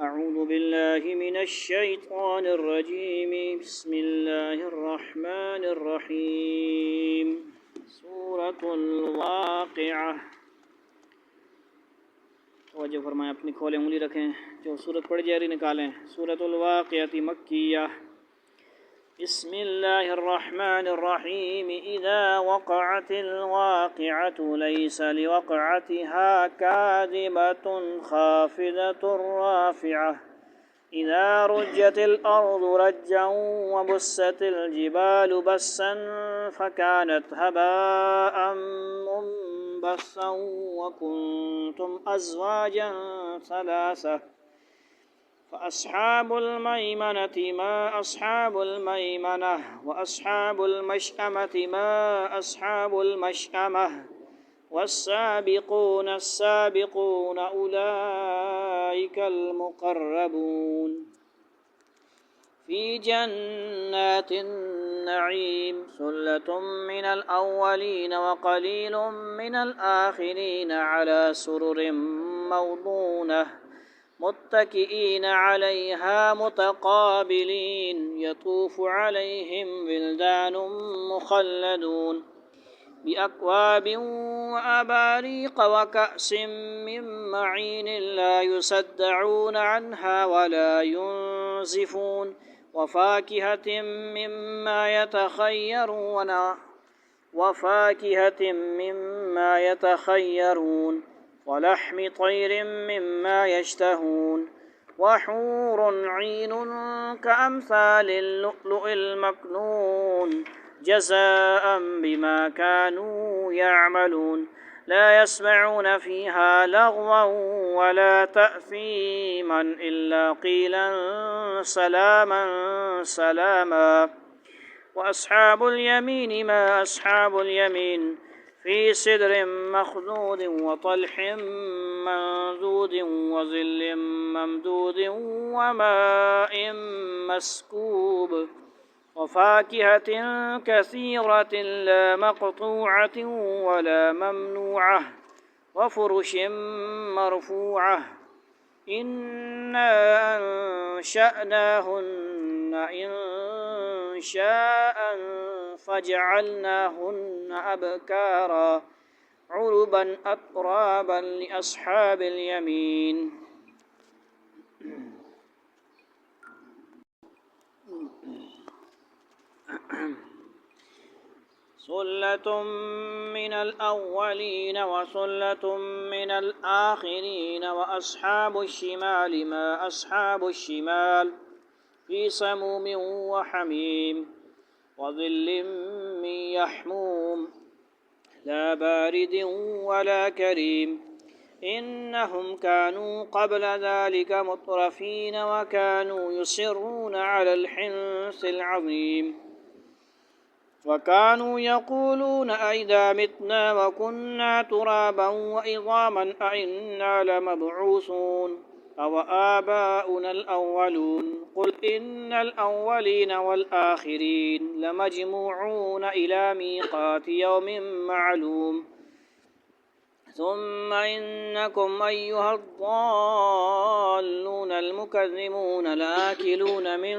أعوذ بالله من الشيطان الرجيم. بسم الله الرحمن الرحيم. سورة الواقعة. توجہ فرمائیں، اپنی کھولیں انگلی رکھیں، جو سورت پڑھ جاری نکالیں۔ سورة الواقعة مکیہ۔ بسم الله الرحمن الرحيم. إذا وقعت الواقعة ليس لوقعتها كاذبة خافضة رافعة إذا رجت الأرض رجا وبست الجبال بسا فكانت هباء منبثا وكنتم أزواجا ثلاثة فأصحاب الميمنة ما أصحاب الميمنة وأصحاب المشأمة ما أصحاب المشأمة والسابقون السابقون أولئك المقربون في جنات النعيم. ثلة من الأولين وقليل من الآخرين على سرر موضونة متكئين عليها متقابلين يطوف عليهم ولدان مخلدون بأكواب وأباريق وكأس من معين لا يصدعون عنها ولا ينزفون وفاكهة مما يتخيرون ولحم طير مما يشتهون وحور عين كأمثال اللؤلؤ المكنون جزاء بما كانوا يعملون. لا يسمعون فيها لغوا ولا تأثيما إلا قيلا سلاما سلاما. وأصحاب اليمين ما أصحاب اليمين في سدر مخضود وطلح منضود وظل ممدود وماء مسكوب وفاكهة كثيرة لا مقطوعة ولا ممنوعة وفرش مرفوعة. إنا أنشأناهن إنشاء فجعلناهن أبكارا عربا أترابا لأصحاب اليمين. ثلة من الأولين وثلة من الآخرين وأصحاب الشمال ما أصحاب الشمال في سموم وحميم وظل من يحموم لا بارد ولا كريم. إنهم كانوا قبل ذلك مترفين وكانوا يصرون على الحنث العظيم وكانوا يقولون أئذا متنا وكنا ترابا وعظاما أئنا لمبعوثون أو آباؤنا الأولون. قل إن الأولين والآخرين لمجموعون إلى ميقات يوم معلوم. ثم إنكم أيها الضالون المكذبون لآكلون من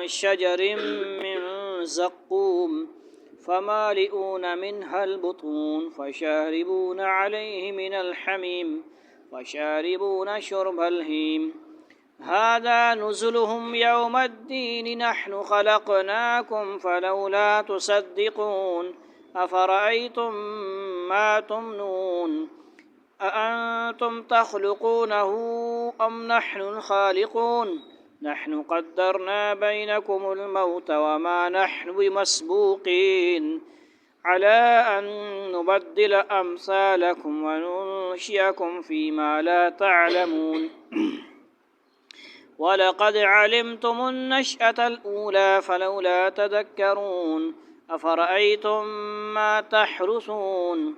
شجر من زقوم فمالئون منها البطون فشاربون عليه من الحميم فشاربون شرب الهيم. هذا نزلهم يوم الدين نحن خلقناكم فلولا تصدقون. أفرأيتم ما تمنون أأنتم تخلقونه أم نحن الخالقون. نحن قدرنا بينكم الموت وما نحن بمسبوقين على أن نبدل أمثالكم وننشئكم فيما لا تعلمون. ولقد علمتم النشأة الأولى فلولا تذكرون. أفرأيتم ما تحرثون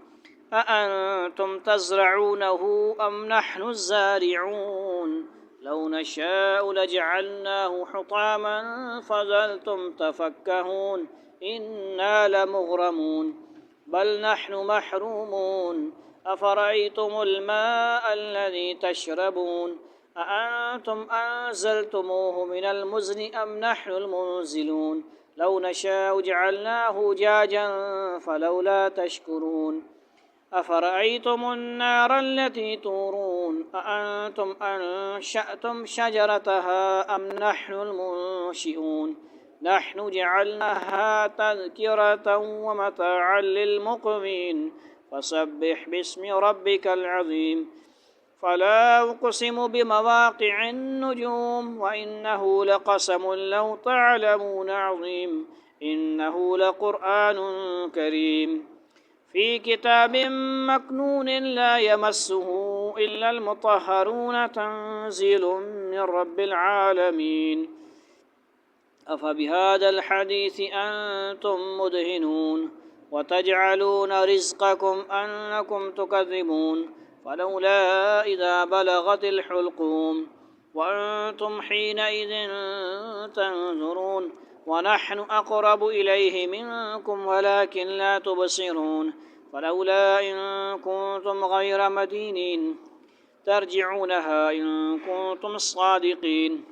أأنتم تزرعونه أم نحن الزارعون. لو نشاء لجعلناه حطاما فظلتم تفكهون إنا لمغرمون بل نحن محرومون. أفرأيتم الماء الذي تشربون أأنتم أنزلتموه من المزن أم نحن المنزلون لو نشاء جعلناه جاجا فلولا تشكرون أفرأيتم النار التي تورون أأنتم أنشأتم شجرتها أم نحن المنشئون نحن جعلناها تذكرة ومتاعا للمقوين فسبح باسم ربك العظيم فلا أقسم بمواقع النجوم وإنه لقسم لو تعلمون عظيم إنه لقرآن كريم في كتاب مكنون لا يمسه إلا المطهرون تنزيل من رب العالمين أفبهذا الحديث أنتم مدهنون وتجعلون رزقكم أنكم تكذبون فلولا إذا بلغت الحلقوم وأنتم حينئذ تنظرون ونحن أقرب إليه منكم ولكن لا تبصرون فلولا إن كنتم غير مدينين ترجعونها إن كنتم صادقين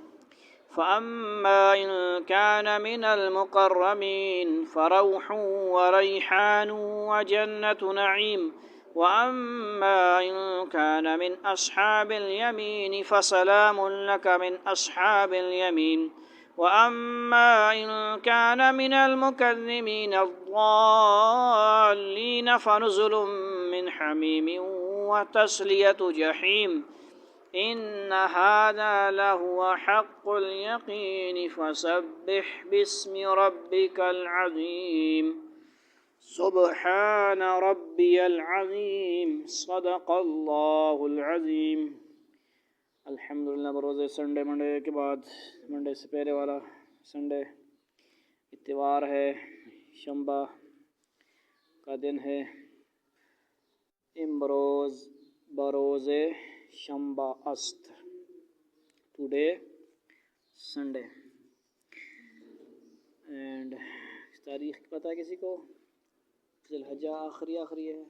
فأما إن كان من المقربين فروح وريحان وجنة نعيم وأما إن كان من أصحاب اليمين فسلام لك من أصحاب اليمين وأما إن كان من المكذبين الضالين فنزل من حميم وتسلية جحيم إن هذا لهو حق اليقين فسبح باسم ربك العظيم سبحان ربي العظيم صدق الله العظيم الحمدللہ بروز سنڈے منڈے کے بعد منڈے سے پہلے والا سنڈے اتوار ہے شنبہ کا دن ہے امروز بروز شنبہ است ٹوڈے سنڈے اینڈ تاریخ پتہ ہے کسی کو ذی الحجہ آخری ہے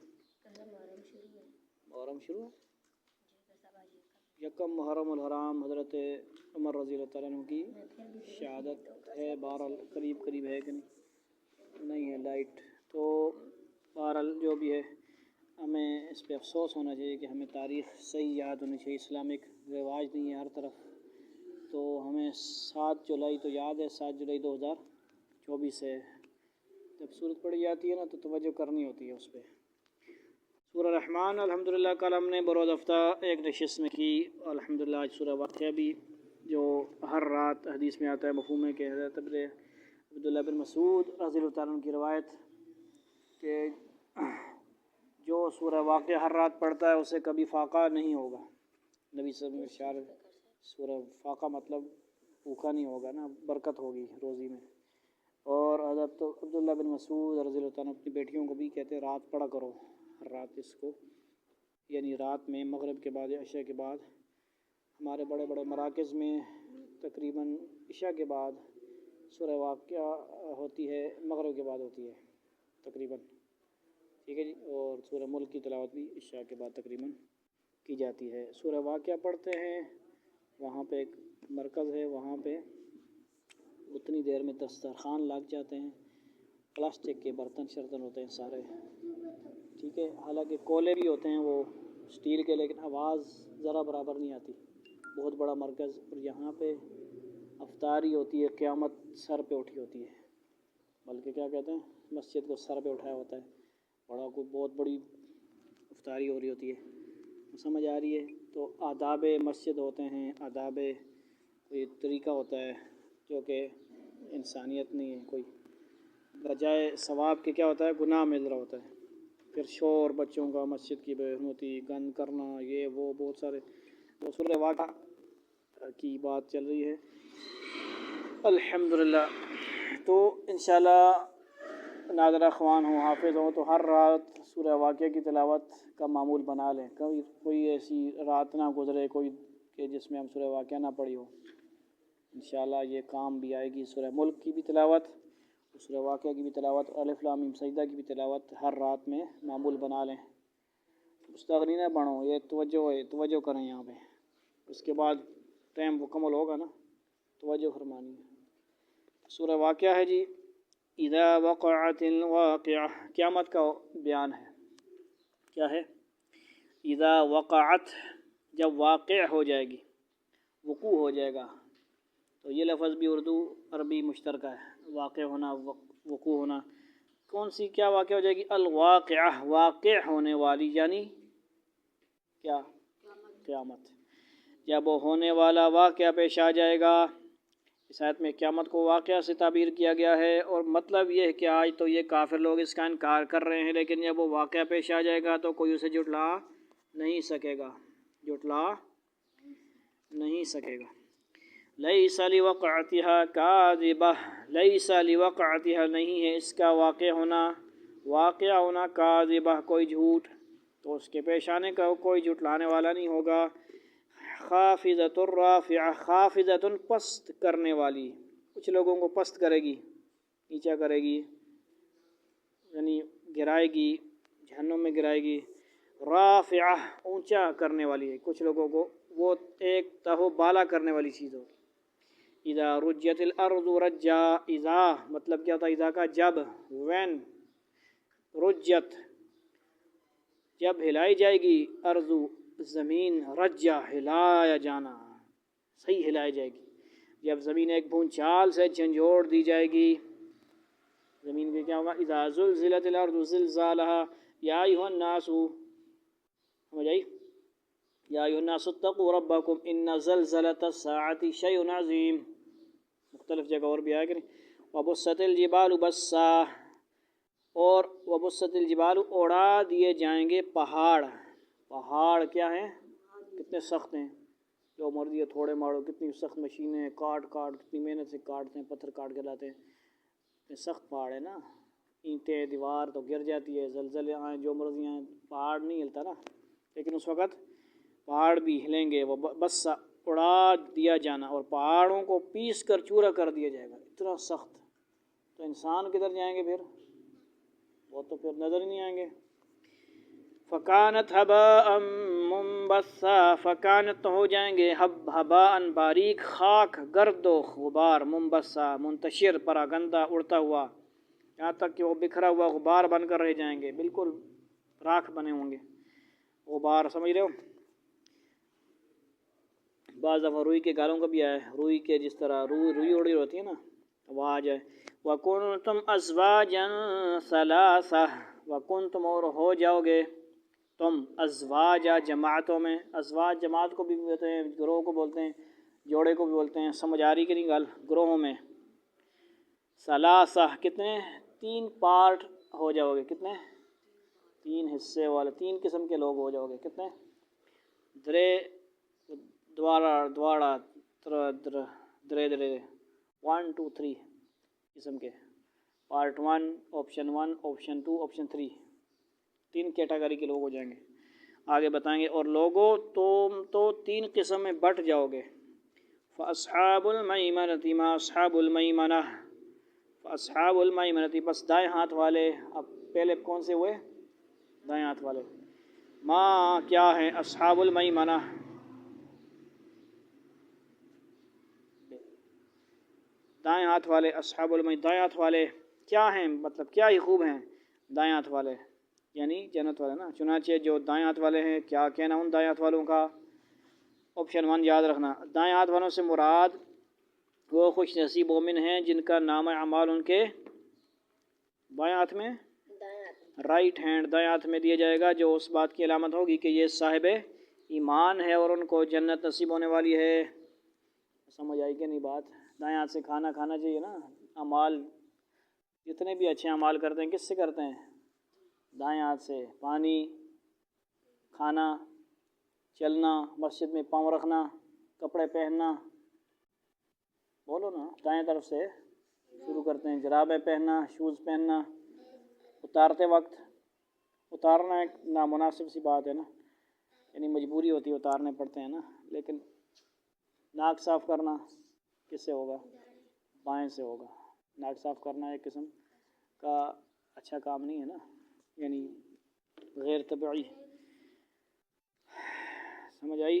محرم شروع ہے یکم محرم الحرام حضرت عمر رضی اللہ تعالیٰ عنہ کی شہادت ہے بہرحال قریب ہے کہ نہیں ہے لائٹ تو بہرحال جو بھی ہے ہمیں اس پہ افسوس ہونا چاہیے کہ ہمیں تاریخ صحیح یاد ہونی چاہیے اسلامک رواج نہیں ہے ہر طرف تو ہمیں 7 جولائی تو یاد ہے 7 جولائی 2024 ہے جب صورت پڑھی جاتی ہے نا تو توجہ کرنی ہوتی ہے اس پہ سورہ رحمان الحمدللہ کل ہم نے بروز ہفتہ ایک نشست میں کی الحمدللہ آج سورہ واقعہ بھی جو ہر رات حدیث میں آتا ہے مفہوم ہے کہ حضرت عبداللہ بن مسعود رضی اللہ تعالیٰ عنہ کی روایت کہ جو سورہ واقعہ ہر رات پڑھتا ہے اسے کبھی فاقہ نہیں ہوگا نبی صلی اللہ علیہ وسلم ارشاد سورہ فاقہ مطلب بھوکا نہیں ہوگا نا برکت ہوگی روزی میں اور حضرت عبداللہ بن مسعود رضی اللہ تعالیٰ عنہ اپنی بیٹیوں کو بھی کہتے ہیں رات پڑھا کرو ہر رات اس کو یعنی رات میں مغرب کے بعد یا عشاء کے بعد ہمارے بڑے بڑے مراکز میں تقریباً عشاء کے بعد سورہ واقعہ ہوتی ہے مغرب کے بعد ہوتی ہے تقریباً ٹھیک ہے جی اور سورہ ملک کی تلاوت بھی عشاء کے بعد تقریباً کی جاتی ہے سورہ واقعہ پڑھتے ہیں وہاں پہ ایک مرکز ہے وہاں پہ اتنی دیر میں دسترخوان لگ جاتے ہیں پلاسٹک کے برتن شرتن ہوتے ہیں سارے ٹھیک ہے حالانکہ کولے بھی ہوتے ہیں وہ اسٹیل کے لیکن آواز ذرا برابر نہیں آتی بہت بڑا مرکز اور یہاں پہ افطاری ہوتی ہے قیامت سر پہ اٹھی ہوتی ہے بلکہ کیا کہتے ہیں مسجد کو سر پہ اٹھایا ہوتا ہے بڑا کوئی بہت بڑی افطاری ہو رہی ہوتی ہے سمجھ آ رہی ہے تو آداب مسجد ہوتے ہیں آداب کوئی طریقہ ہوتا ہے جو کہ انسانیت نہیں ہے کوئی بجائے ثواب کے کیا ہوتا ہے گناہ مل رہا ہوتا ہے پھر شور بچوں کا مسجد کی بے حرمتی گند کرنا یہ وہ بہت سارے وہ سورہ واقعہ کی بات چل رہی ہے الحمدللہ تو انشاءاللہ ناظر اخوان ہوں حافظ ہوں تو ہر رات سورہ واقعہ کی تلاوت کا معمول بنا لیں کبھی کوئی ایسی رات نہ گزرے کوئی کہ جس میں ہم سورہ واقعہ نہ پڑھی ہو انشاءاللہ یہ کام بھی آئے گی سورہ ملک کی بھی تلاوت سورہ واقعہ کی بھی تلاوت الف لام میم سجدہ کی بھی تلاوت ہر رات میں معمول بنا لیں مستغنی نہ بنو یہ توجہ کریں یہاں پہ اس کے بعد ٹائم مکمل ہوگا نا، توجہ فرمانی ہے۔ سورہ واقعہ ہے جی، اذا وقعت الواقعہ، قیامت کا بیان ہے۔ کیا ہے؟ اذا وقعت، جب واقع ہو جائے گی، وقوع ہو جائے گا۔ تو یہ لفظ بھی اردو عربی مشترکہ ہے، واقع ہونا، وقوع ہونا۔ کون سی کیا واقع ہو جائے گی؟ الواقعہ، واقع ہونے والی، یعنی کیا؟ قیامت۔ جب وہ ہونے والا واقعہ پیش آ جائے گا، اس آیت میں قیامت کو واقعہ سے تعبیر کیا گیا ہے، اور مطلب یہ ہے کہ آج تو یہ کافر لوگ اس کا انکار کر رہے ہیں، لیکن جب وہ واقعہ پیش آ جائے گا تو کوئی اسے جھٹلا نہیں سکے گا، جھٹلا نہیں سکے گا۔ لیس لوقعتها کاذبہ، لیس لوقعتها، نہیں ہے اس کا واقع ہونا کاذبہ، کوئی جھوٹ، تو اس کے پیش آنے کا کوئی جھٹلانے والا نہیں ہوگا۔ خافضۃ الرافعہ، خافضۃ پست کرنے والی، کچھ لوگوں کو پست کرے گی، نیچا کرے گی، یعنی گرائے گی، جہنم میں گرائے گی۔ رافعہ اونچا کرنے والی ہے، کچھ لوگوں کو وہ ایک تہو بالا کرنے والی چیز ہوگی۔ اذا رجت الارض رجا، اذا مطلب کیا ہوتا ہے اذا کا؟ جب، when، رجت جب ہلائی جائے گی، ارض زمین، رجا ہلایا جانا، صحیح ہلائی جائے گی۔ جب زمین ایک بھونچال سے جھنجھوڑ دی جائے گی، زمین کے کیا ہوگا؟ اذا زلزلت الارض زلزالها یا ایھا الناس، سمجھ آئی؟ یا ایھا الناس اتقوا ربکم ان زلزلۃ الساعۃ شیء عظیم، مختلف جگہ اور بھی آئے کہ نہیں۔ وبست الجبال بسا، اور وبست الجبال، اڑا دیے جائیں گے پہاڑ۔ پہاڑ کیا ہیں؟ کتنے سخت ہیں، جو مرضی ہے تھوڑے مارو، کتنی سخت مشینیں ہیں، کاٹ کتنی محنت سے کاٹتے ہیں، پتھر کاٹ کے لاتے ہیں، اتنے سخت پہاڑ ہے نا، اینٹیں دیوار تو گر جاتی ہے، زلزلے آئیں جو مرضی آئیں، پہاڑ نہیں ہلتا نا، لیکن اس وقت پہاڑ بھی ہلیں گے۔ وہ بس اڑا دیا جانا، اور پہاڑوں کو پیس کر چورا کر دیا جائے گا، اتنا سخت۔ تو انسان کدھر جائیں گے پھر؟ وہ تو پھر نظر ہی نہیں آئیں گے۔ فکانت ہباء منبثا، فکانت ہو جائیں گے ہباء باریک، خاک، گرد و غبار، منبثا منتشر، پراگندہ، اڑتا ہوا، یہاں تک کہ وہ بکھرا ہوا غبار بن کر رہ جائیں گے، بالکل راکھ بنے ہوں گے، غبار، سمجھ رہے ہو؟ بعض دفعہ روئی کے گالوں کا بھی آیا ہے، روئی کے جس طرح روئی اڑی ہوتی ہے نا، وہ آ جائے۔ وَكُنْتُمْ أَزْوَاجًا ثَلَاثَةً، وَكُنْتُمْ، اور ہو جاؤ گے تم، ازواجا جماعتوں میں، ازواج جماعت کو بھی بولتے ہیں، گروہ کو بولتے ہیں، جوڑے کو بھی بولتے ہیں، سمجھ آ رہی کہ نہیں گال؟ گروہوں میں ثلاثہ، کتنے؟ 3 پارٹ ہو جاؤ گے، کتنے؟ 3 حصے والے، 3 قسم کے لوگ ہو جاؤ گے، کتنے؟ دوارا درے 1 2 3 قسم کے، part 1، option 1، option 2، option 3، 3 category کے لوگ ہو جائیں گے۔ آگے بتائیں گے، اور لوگوں تم تو 3 قسم میں بٹ جاؤ گے۔ فَأَصْحَابُ الْمَيْمَنَةِ مَا أَصْحَابُ الْمَيْمَنَةِ، فَأَصْحَابُ الْمَيْمَنَةِ، بس دائیں ہاتھ والے، اب پہلے کون سے ہوئے؟ دائیں ہاتھ والے۔ ما کیا ہیں؟ اصحاب المیمنہ، دائیں ہاتھ والے، اصحاب المیمنہ، دائیں ہاتھ والے کیا ہیں؟ مطلب کیا ہی خوب ہیں دائیں ہاتھ والے، یعنی جنت والے نا۔ چنانچہ جو دائیں ہاتھ والے ہیں، کیا کہنا ان دائیں ہاتھ والوں کا؟ آپشن 1 یاد رکھنا، دائیں ہاتھ والوں سے مراد وہ خوش نصیب مومن ہیں جن کا نام اعمال ان کے بائیں ہاتھ میں، رائٹ ہینڈ، دائیں ہاتھ میں دیا جائے گا، جو اس بات کی علامت ہوگی کہ یہ صاحب ایمان ہے اور ان کو جنت نصیب ہونے والی ہے۔ سمجھ آئی کہ نہیں بات؟ دائیں ہاتھ سے کھانا چاہیے نا۔ اعمال جتنے بھی اچھے اعمال کرتے ہیں، کس سے کرتے ہیں؟ دائیں ہاتھ سے۔ پانی، کھانا، چلنا، مسجد میں پاؤں رکھنا، کپڑے پہننا، بولو نا، دائیں طرف سے شروع کرتے ہیں۔ جرابیں پہننا، شوز پہننا، اتارتے وقت، اتارنا ایک نامناسب سی بات ہے نا، یعنی مجبوری ہوتی ہے، اتارنے پڑتے ہیں نا، لیکن ناک صاف کرنا کس سے ہوگا؟ بائیں سے ہوگا۔ ناک صاف کرنا ایک قسم کا اچھا کام نہیں ہے نا، یعنی غیر طبعی۔ سمجھ آئی؟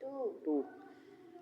2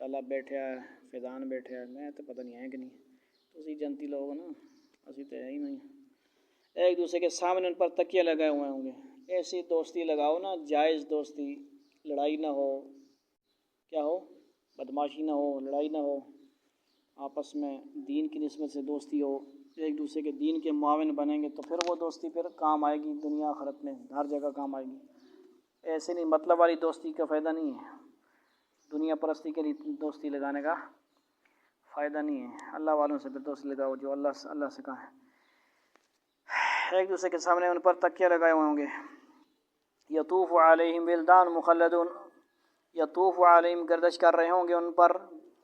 طلب بیٹھا ہے، فیضان بیٹھا ہے، میں تو پتہ نہیں ہے کہ نہیں، تسی جنتی لوگ نا، اسی تو ہے ہی نہیں۔ ایک دوسرے کے سامنے ان پر تکیے لگائے ہوئے ہوں گے۔ ایسی دوستی لگاؤ نا، جائز دوستی، لڑائی نہ ہو، کیا ہو، بدماشی نہ ہو، لڑائی نہ ہو، آپس میں دین کی نسبت سے دوستی ہو، ایک دوسرے کے دین کے معاون بنیں گے تو پھر وہ دوستی پھر کام آئے گی، دنیا آخرت میں ہر جگہ کام آئے گی۔ ایسے نہیں، مطلب والی دوستی کا فائدہ نہیں ہے، دنیا پرستی کے لیے دوستی لگانے کا فائدہ نہیں ہے۔ اللہ والوں سے پھر دوستی لگاؤ جو اللہ سے کہا ہے۔ ایک دوسرے کے سامنے ان پر تکیے لگائے ہوئے ہوں گے۔ یطوف علیہم ولدان مخلدون، یطوف علیہم گردش کر رہے ہوں گے ان پر،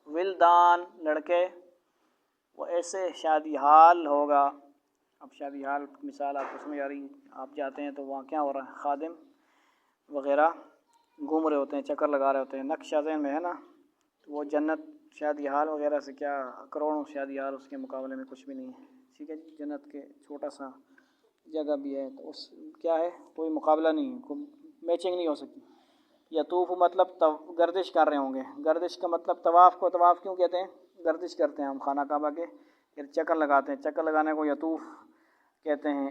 ولدان لڑکے، وہ ایسے شادی حال ہوگا۔ اب شادی حال مثال آپ کو سمجھ آ رہی ہے، آپ جاتے ہیں تو وہاں کیا ہو رہا ہے، خادم وغیرہ گھوم رہے ہوتے ہیں، چکر لگا رہے ہوتے ہیں، نقشہ ذہن میں ہے نا، تو وہ جنت شادی حال وغیرہ سے کیا کروڑوں شادی حال اس کے مقابلے میں کچھ بھی نہیں ہے، ٹھیک ہے جی۔ جنت کے چھوٹا سا جگہ بھی ہے تو اس کیا ہے، کوئی مقابلہ نہیں ہے، کوئی میچنگ نہیں ہو سکتی۔ یطوف مطلب گردش کر رہے ہوں گے، گردش کا مطلب طواف کو طواف کیوں کہتے ہیں، گردش کرتے ہیں ہم خانہ کعبہ کے، پھر چکر لگاتے ہیں، چکر لگانے کو یطوف کہتے ہیں۔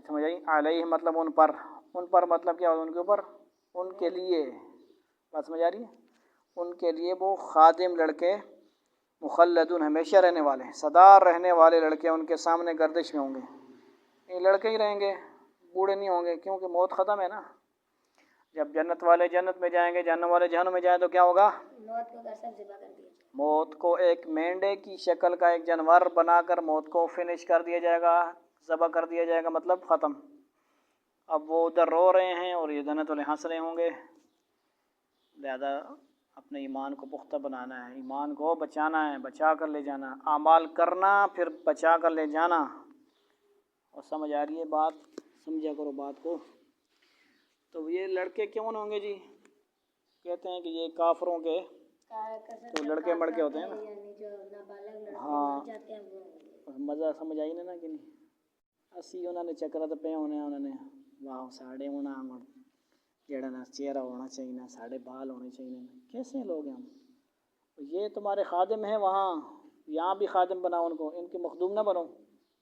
سمجھ آئی، علیہ مطلب ان پر مطلب کیا ہوگا، ان کے اوپر، ان کے لیے، بات سمجھ آ رہی ہے، ان کے لیے وہ خادم لڑکے، مخلدون ہمیشہ رہنے والے، سدا رہنے والے لڑکے ان کے سامنے گردش میں ہوں گے۔ یہ لڑکے ہی رہیں گے، بوڑھے نہیں ہوں گے، کیونکہ موت ختم ہے نا۔ جب جنت والے جنت میں جائیں گے، جہنم والے جہنم میں جائیں تو کیا ہوگا، موت کو ایک مینڈے کی شکل کا ایک جانور بنا کر موت کو فنش کر دیا جائے گا، ذبح کر دیا جائے گا، مطلب ختم۔ اب وہ ادھر رو رہے ہیں اور یہ جنت والے ہنس رہے ہوں گے، لہذا اپنے ایمان کو پختہ بنانا ہے، ایمان کو بچانا ہے، بچا کر لے جانا، اعمال کرنا پھر بچا کر لے جانا۔ اور سمجھ آ رہی ہے بات، سمجھا کرو بات کو۔ تو یہ لڑکے کیوں ہوں گے جی، کہتے ہیں کہ یہ کافروں کے تو لڑکے مڑکے ہوتے ہیں نا، ہاں مزہ سمجھ آئی نا کہ نہیں۔ اسی انہوں نے چکر تو پہ ہونے، انہوں نے واہ ساڑھے ہونا جڑا نا چہرہ ہونا چاہیے نا، ساڑھے بال ہونے چاہیے نا، کیسے لوگ ہیں ہم، یہ تمہارے خادم ہیں وہاں، یہاں بھی خادم بناؤ ان کو، ان کے مخدوم نہ بنو،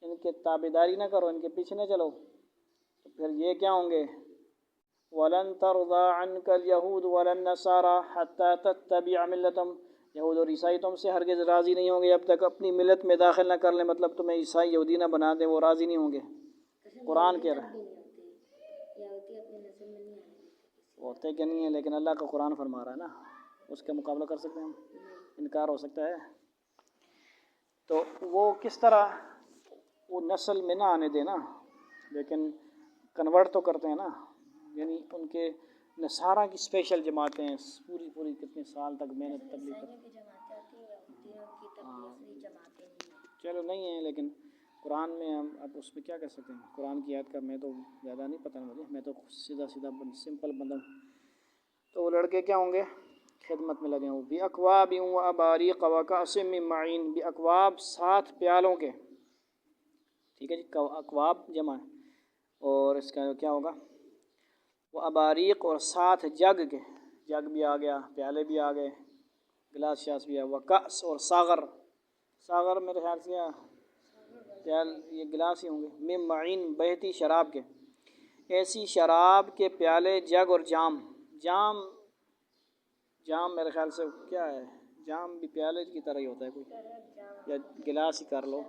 ان کے تابعداری نہ کرو، ان کے پیچھے نہ چلو، تو پھر یہ کیا ہوں گے، وَلَن تَرْضَىٰ عَنْكَ الْيَهُودُ وَلَا النَّصَارَىٰ حَتَّىٰ تَتَّبِعَ مِلَّتَهُمْ، یہود اور عیسائی تم سے ہرگز راضی نہیں ہوں گے جب تک اپنی ملت میں داخل نہ کر لیں، مطلب تمہیں عیسائی یہودی نہ بنا دیں، وہ راضی نہیں ہوں گے۔ قرآن کہہ رہا ہے، ہوتے کہ نہیں ہیں، لیکن اللہ کا قرآن فرما رہا ہے نا، اس کا مقابلہ کر سکتے ہیں ہم، انکار ہو سکتا ہے؟ تو وہ کس طرح وہ نسل میں نہ آنے دینا، لیکن کنورٹ تو کرتے ہیں نا، یعنی ان کے نصارہ کی اسپیشل جماعتیں ہیں، پوری کتنے سال تک محنت تبلیغ کرتے چلو نہیں ہیں، لیکن قرآن میں ہم اب اس پہ کیا کر سکتے ہیں، قرآن کی آیت کا میں تو زیادہ نہیں پتہ مجھے، میں تو سیدھا سمپل بندہ ہوں۔ تو وہ لڑکے کیا ہوں گے، خدمت میں لگے ہوں، بِأَكْوَابٍ وَأَبَارِيقَ وَكَأْسٍ مِّن مَّعِينٍ، بِأَكْوَاب 7 پیالوں کے، ٹھیک ہے جی، اکواب جمع ہے، اور اس کا کیا ہوگا، وہ اباریق اور 7 جگ کے، جگ بھی آ گیا، پیالے بھی آ گئے، گلاس شاس بھی آ گیا، وکأس اور ساغر میرے خیال سے یہ گلاس ہی ہوں گے، من معین بہتی شراب کے، ایسی شراب کے پیالے، جگ اور جام میرے خیال سے کیا ہے، جام بھی پیالے کی طرح ہی ہوتا ہے کوئی، یا گلاس ہی کر لو،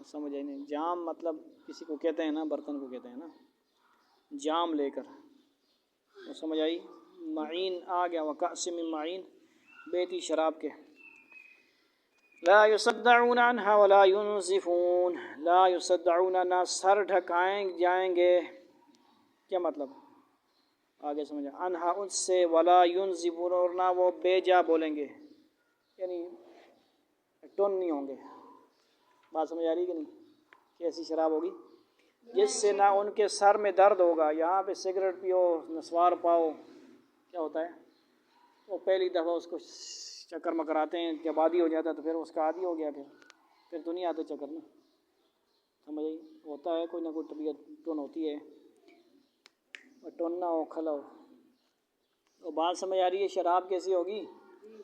سمجھ آئی نہیں، جام مطلب کسی کو کہتے ہیں نا، برتن کو کہتے ہیں نا، جام لے کر، وہ سمجھ آئی، معین آ گیا، وکأس من معین بہتی شراب کے، لا یصدعون عنہا ولا ینزفون، لا یصدعون نہ سر ڈھکائیں جائیں گے، کیا مطلب آگے سمجھا، عنہا ان سے، ولا ینزفون اور نہ وہ بے جا بولیں گے، یعنی ٹن نہیں ہوں گے، بات سمجھ آ رہی کہ نہیں، کیسی شراب ہوگی جس سے نہ ان کے سر میں درد ہوگا، یہاں پہ سگریٹ پیو، نسوار پاؤ، کیا ہوتا ہے، وہ پہلی دفعہ اس کو چکر مکراتے ہیں، جب عادی ہو جاتا ہے تو پھر اس کا عادی ہو گیا، پھر تو نہیں آتے چکر نا، سمجھ آئی، ہوتا ہے کوئی نہ کوئی طبیعت ٹن ہوتی ہے، ٹن نہ ہو کھلا ہو، وہ بات سمجھ آ رہی ہے، شراب کیسی ہوگی،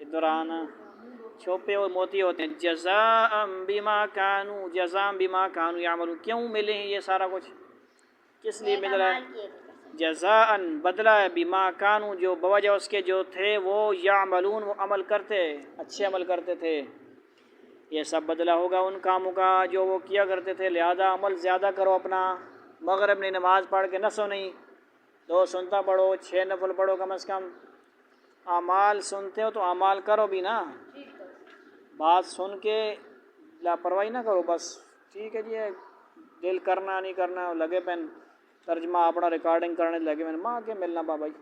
دوران چھپے ہوئے موتی ہوتے ہیں. جزاء بما کانوا، جزاء بما کانوا یعملون. کیوں ملے ہیں یہ سارا کچھ؟ کس لیے مل رہا ہے؟ جزاء بدلہ ہے، بما کانوا جو بوجہ اس کے جو تھے وہ یعملون وہ عمل کرتے، اچھے عمل کرتے تھے. یہ سب بدلہ ہوگا ان کاموں کا جو وہ کیا کرتے تھے. لہذا عمل زیادہ کرو اپنا. مغرب میں نماز پڑھ کے نہ سو نہیں، 2 سنتا پڑھو، 6 نفل پڑھو کم از کم. اعمال سنتے ہو تو اعمال کرو بھی نا. بات سن کے لاپرواہی نہ کرو بس. ٹھیک ہے جی، دل کرنا نہیں کرنا لگے پین ترجمہ اپنا ریکارڈنگ کرنے لگے میں ماں کے ملنا با بھائی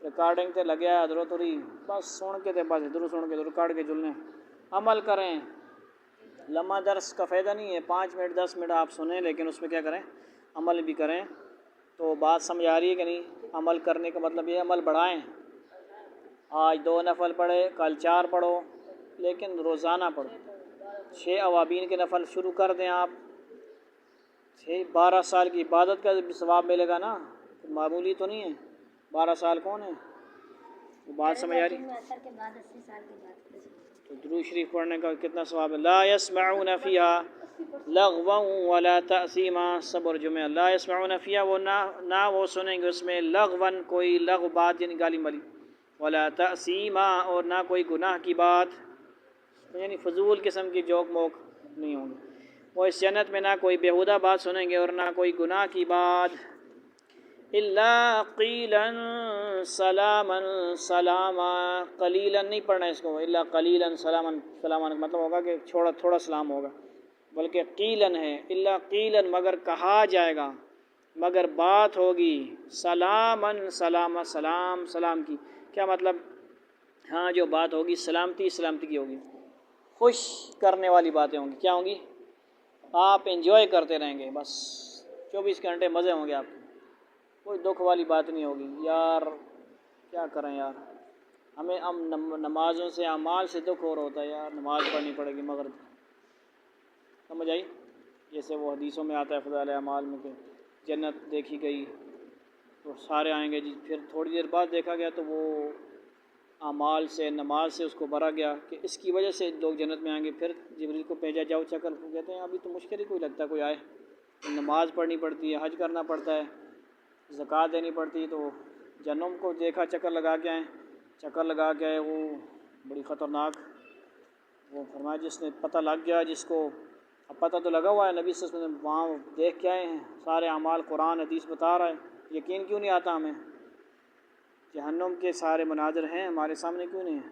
ریکارڈنگ تے لگے ادھر تھوڑی بس سن کے تے بس ادھر سن کے ادھر ریکارڈ کے جلنے. عمل کریں. لمحہ درس کا فائدہ نہیں ہے، 5 منٹ 10 منٹ آپ سنیں لیکن اس میں کیا کریں؟ عمل بھی کریں. تو بات سمجھ آ رہی ہے کہ نہیں؟ عمل کرنے کا مطلب یہ عمل بڑھائیں. آج 2 نفل پڑھے، کل 4 پڑھو، لیکن روزانہ پڑھو. 6 اوابین کے نفل شروع کر دیں آپ. 12 سال کی عبادت کا بھی ثواب ملے گا نا، معمولی تو نہیں ہے. 12 سال کون ہے؟ وہ بات سمجھ آ رہی؟ تو درود شریف پڑھنے کا کتنا ثواب ہے. لا يسمعون فيها لغوا ولا تأثیما. صبر جمعہ. لا يسمعون فيها وہ نہ وہ سنیں گے اس میں لغوا کوئی لغو بات یعنی گالی ملی، ولا تأثیما اور نہ کوئی گناہ کی بات یعنی فضول قسم کی جوک موک نہیں ہوں گے. وہ اس جنت میں نہ کوئی بیہودہ بات سنیں گے اور نہ کوئی گناہ کی بات. الا قیلا سلاما سلاما. قلیلا نہیں پڑھنا اس کو، الا قلیلا سلاما. سلاما مطلب ہوگا کہ تھوڑا سلام ہوگا، بلکہ قیلا ہے. الا قیلا مگر کہا جائے گا، مگر بات ہوگی. سلاما سلاما سلام سلام کی کیا مطلب؟ ہاں جو بات ہوگی سلامتی سلامتی کی ہوگی. خوش کرنے والی باتیں ہوں گی. کیا ہوں گی؟ آپ انجوائے کرتے رہیں گے بس 24 گھنٹے مزے ہوں گے آپ کے. کوئی دکھ والی بات نہیں ہوگی. یار کیا کریں یار، ہمیں نمازوں سے اعمال سے دکھ ہو رہا ہوتا ہے یار. نماز پڑھنی پڑے گی مغرب. سمجھ آئی؟ جیسے وہ حدیثوں میں آتا ہے فضائل اعمال میں کہ جنت دیکھی گئی تو سارے آئیں گے جی. پھر تھوڑی دیر بعد دیکھا گیا تو وہ اعمال سے نماز سے اس کو بھرا گیا کہ اس کی وجہ سے لوگ جنت میں آئیں گے. پھر جبریل کو بھیجا جاؤ چکر. کہتے ہیں ابھی تو مشکل ہی کوئی لگتا ہے کوئی آئے. نماز پڑھنی پڑتی ہے، حج کرنا پڑتا ہے، زکوٰۃ دینی پڑتی ہے. تو جہنم کو دیکھا چکر لگا کے آئیں. چکر لگا کے آئے وہ بڑی خطرناک. وہ فرمایا جس نے پتہ لگ گیا، جس کو اب پتہ تو لگا ہوا ہے، نبی صلی اللہ علیہ وسلم وہاں دیکھ کے آئے ہیں سارے اعمال، قرآن حدیث بتا رہا ہے. یقین کیوں نہیں آتا ہمیں؟ جہنم کے سارے مناظر ہیں ہمارے سامنے، کیوں نہیں ہیں؟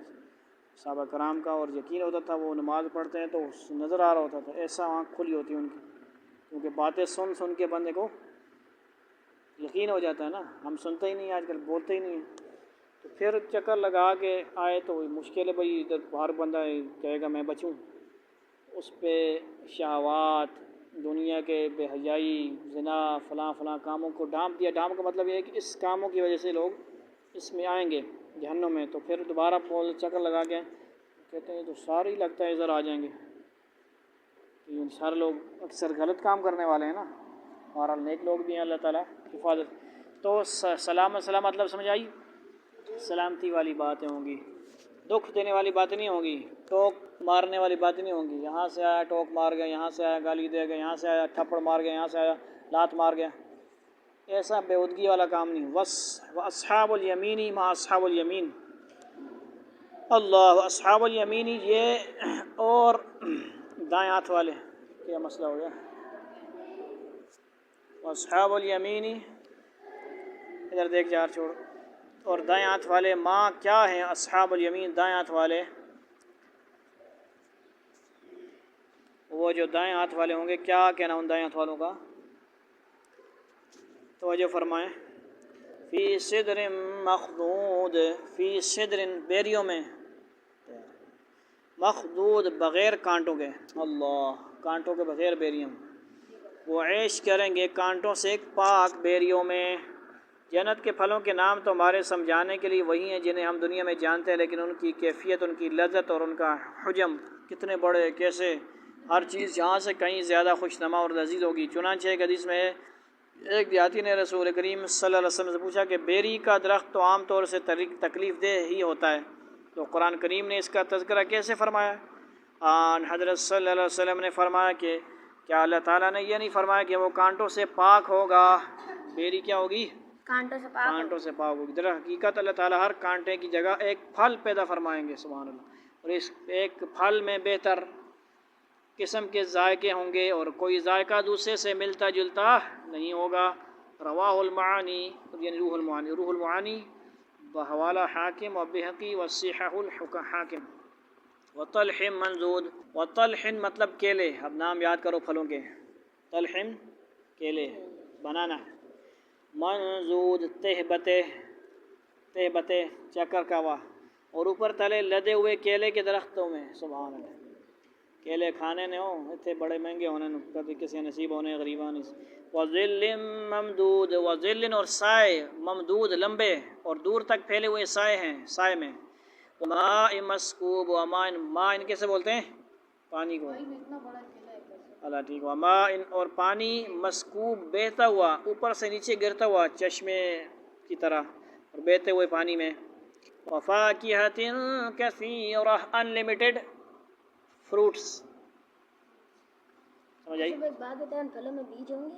صحابہ کرام کا اور یقین ہوتا تھا. وہ نماز پڑھتے ہیں تو نظر آ رہا ہوتا تھا، ایسا آنکھ کھلی ہوتی ہے ان کی. کیونکہ باتیں سن سن کے بندے کو یقین ہو جاتا ہے نا. ہم سنتے ہی نہیں آج کل، بولتے ہی نہیں ہیں. تو پھر چکر لگا کے آئے تو مشکل ہے بھائی. ادھر ہر بندہ کہے گا میں بچوں. اس پہ شہوات دنیا کے بے حیائی زنا فلاں فلاں کاموں کو ڈانپ دیا. ڈانپ کا مطلب یہ ہے کہ اس کاموں کی وجہ سے لوگ اس میں آئیں گے جہنم میں. تو پھر دوبارہ چکر لگا کے کہتے ہیں تو سارے ہی لگتا ہے ادھر آ جائیں گے. تو سارے لوگ اکثر غلط کام کرنے والے ہیں نا. بہرحال نیک لوگ بھی ہیں، اللہ تعالیٰ حفاظت. تو سلام مطلب سمجھ آئی؟ سلامتی والی باتیں ہوں گی، دکھ دینے والی باتیں نہیں ہوں گی، ٹوک مارنے والی باتیں نہیں ہوں گی. یہاں سے آیا ٹوک مار گیا، یہاں سے آیا گالی دے گیا، یہاں سے آیا تھپڑ مار گیا، یہاں سے آیا لات مار گیا. ایسا بےہودگی والا کام نہیں. اصحاب الیمین ما اصحاب الیمین. اللہ اصحاب الیمین یہ اور دائیں ہاتھ والے کیا مسئلہ ہو گیا؟ اصحاب الیمین ادھر دیکھ جار چھوڑ. اور دائیں ہاتھ والے ماں کیا ہیں؟ اصحاب الیمین دائیں ہاتھ والے. وہ جو دائیں ہاتھ والے ہوں گے کیا کہنا ان دائیں ہاتھ والوں کا؟ توجہ فرمائیں. فی صدر مخضود. فی صدر بیریوں میں، مخضود بغیر کانٹوں کے. اللہ کانٹوں کے بغیر بیریوں. وہ عیش کریں گے کانٹوں سے پاک بیریوں میں. جنت کے پھلوں کے نام تو ہمارے سمجھانے کے لیے وہی ہیں جنہیں ہم دنیا میں جانتے ہیں، لیکن ان کی کیفیت، ان کی لذت اور ان کا حجم کتنے بڑے، کیسے ہر چیز یہاں سے کہیں زیادہ خوشنما اور لذیذ ہوگی. چنانچہ ایک حدیث میں ایک دیہاتی نے رسول کریم صلی اللہ علیہ وسلم سے پوچھا کہ بیری کا درخت تو عام طور سے تکلیف دہ ہی ہوتا ہے، تو قرآن کریم نے اس کا تذکرہ کیسے فرمایا؟ حضرت صلی اللہ علیہ وسلم نے فرمایا کہ کیا اللہ تعالیٰ نے یہ نہیں فرمایا کہ وہ کانٹوں سے پاک ہوگا؟ بیری کیا ہوگی؟ کانٹوں سے پاک ہوگی۔ در حقیقت اللہ تعالیٰ ہر کانٹے کی جگہ ایک پھل پیدا فرمائیں گے، سبحان اللہ، اور اس ایک پھل میں بہتر قسم کے ذائقے ہوں گے اور کوئی ذائقہ دوسرے سے ملتا جلتا نہیں ہوگا۔ رواہ المعانی یعنی روح المعانی بحوالہ حاکم و بحقی و صحح الحاکم۔ وطلح منضود، وطلح مطلب کیلے، اب نام یاد کرو پھلوں کے، طلح کیلے، بنانا، منضود تہ بتے چکر کوا، اور اوپر تلے لدے ہوئے کیلے کے درختوں میں، سبحان اللہ۔ کیلے کھانے نے ہو اتنے بڑے مہنگے ہونے کبھی کسی نصیب ہونے غریبان۔ وظل ممدود، وظل اور سائے، ممدود لمبے اور دور تک پھیلے ہوئے سائے ہیں، سائے میں۔ ماء مسکوب، ماء ان کیسے بولتے ہیں؟ پانی کو، اللہ ٹھیک، وماء اور پانی مسکوب بہتا ہوا، اوپر سے نیچے گرتا ہوا چشمے کی طرح اور بہتے ہوئے پانی میں۔ وفاکہۃ کثیرہ، انلمیٹڈ فروٹس، سمجھ آئی؟ بات بتائیں، پھلوں میں بیج ہوں گے؟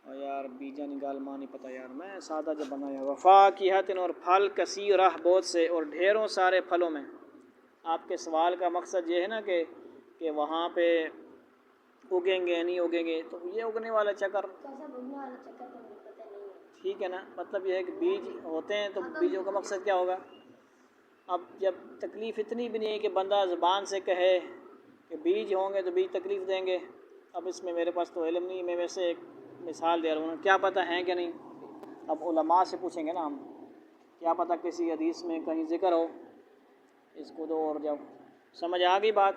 یار بیجا نگال ماں نہیں پتہ یار، میں سادہ جب بنایا۔ وفاکہۃ اور پھل، کثیرہ بہت سے اور ڈھیروں سارے پھلوں میں۔ آپ کے سوال کا مقصد یہ ہے نا کہ وہاں پہ اگیں گے نہیں اگیں گے، تو یہ اگنے والا چکر، ٹھیک ہے نا، مطلب یہ ہے کہ بیج ہوتے ہیں تو بیجوں کا مقصد کیا ہوگا؟ اب جب تکلیف اتنی بھی نہیں ہے کہ بندہ زبان سے کہے کہ بیج ہوں گے تو بیج تکلیف دیں گے، اب اس میں میرے پاس تو علم نہیں، میں ویسے ایک مثال دے رہا ہوں، کیا پتہ ہیں کہ نہیں، اب علماء سے پوچھیں گے نا ہم، کیا پتہ کسی حدیث میں کہیں ذکر ہو اس کو دو، اور جب سمجھ آ گئی بات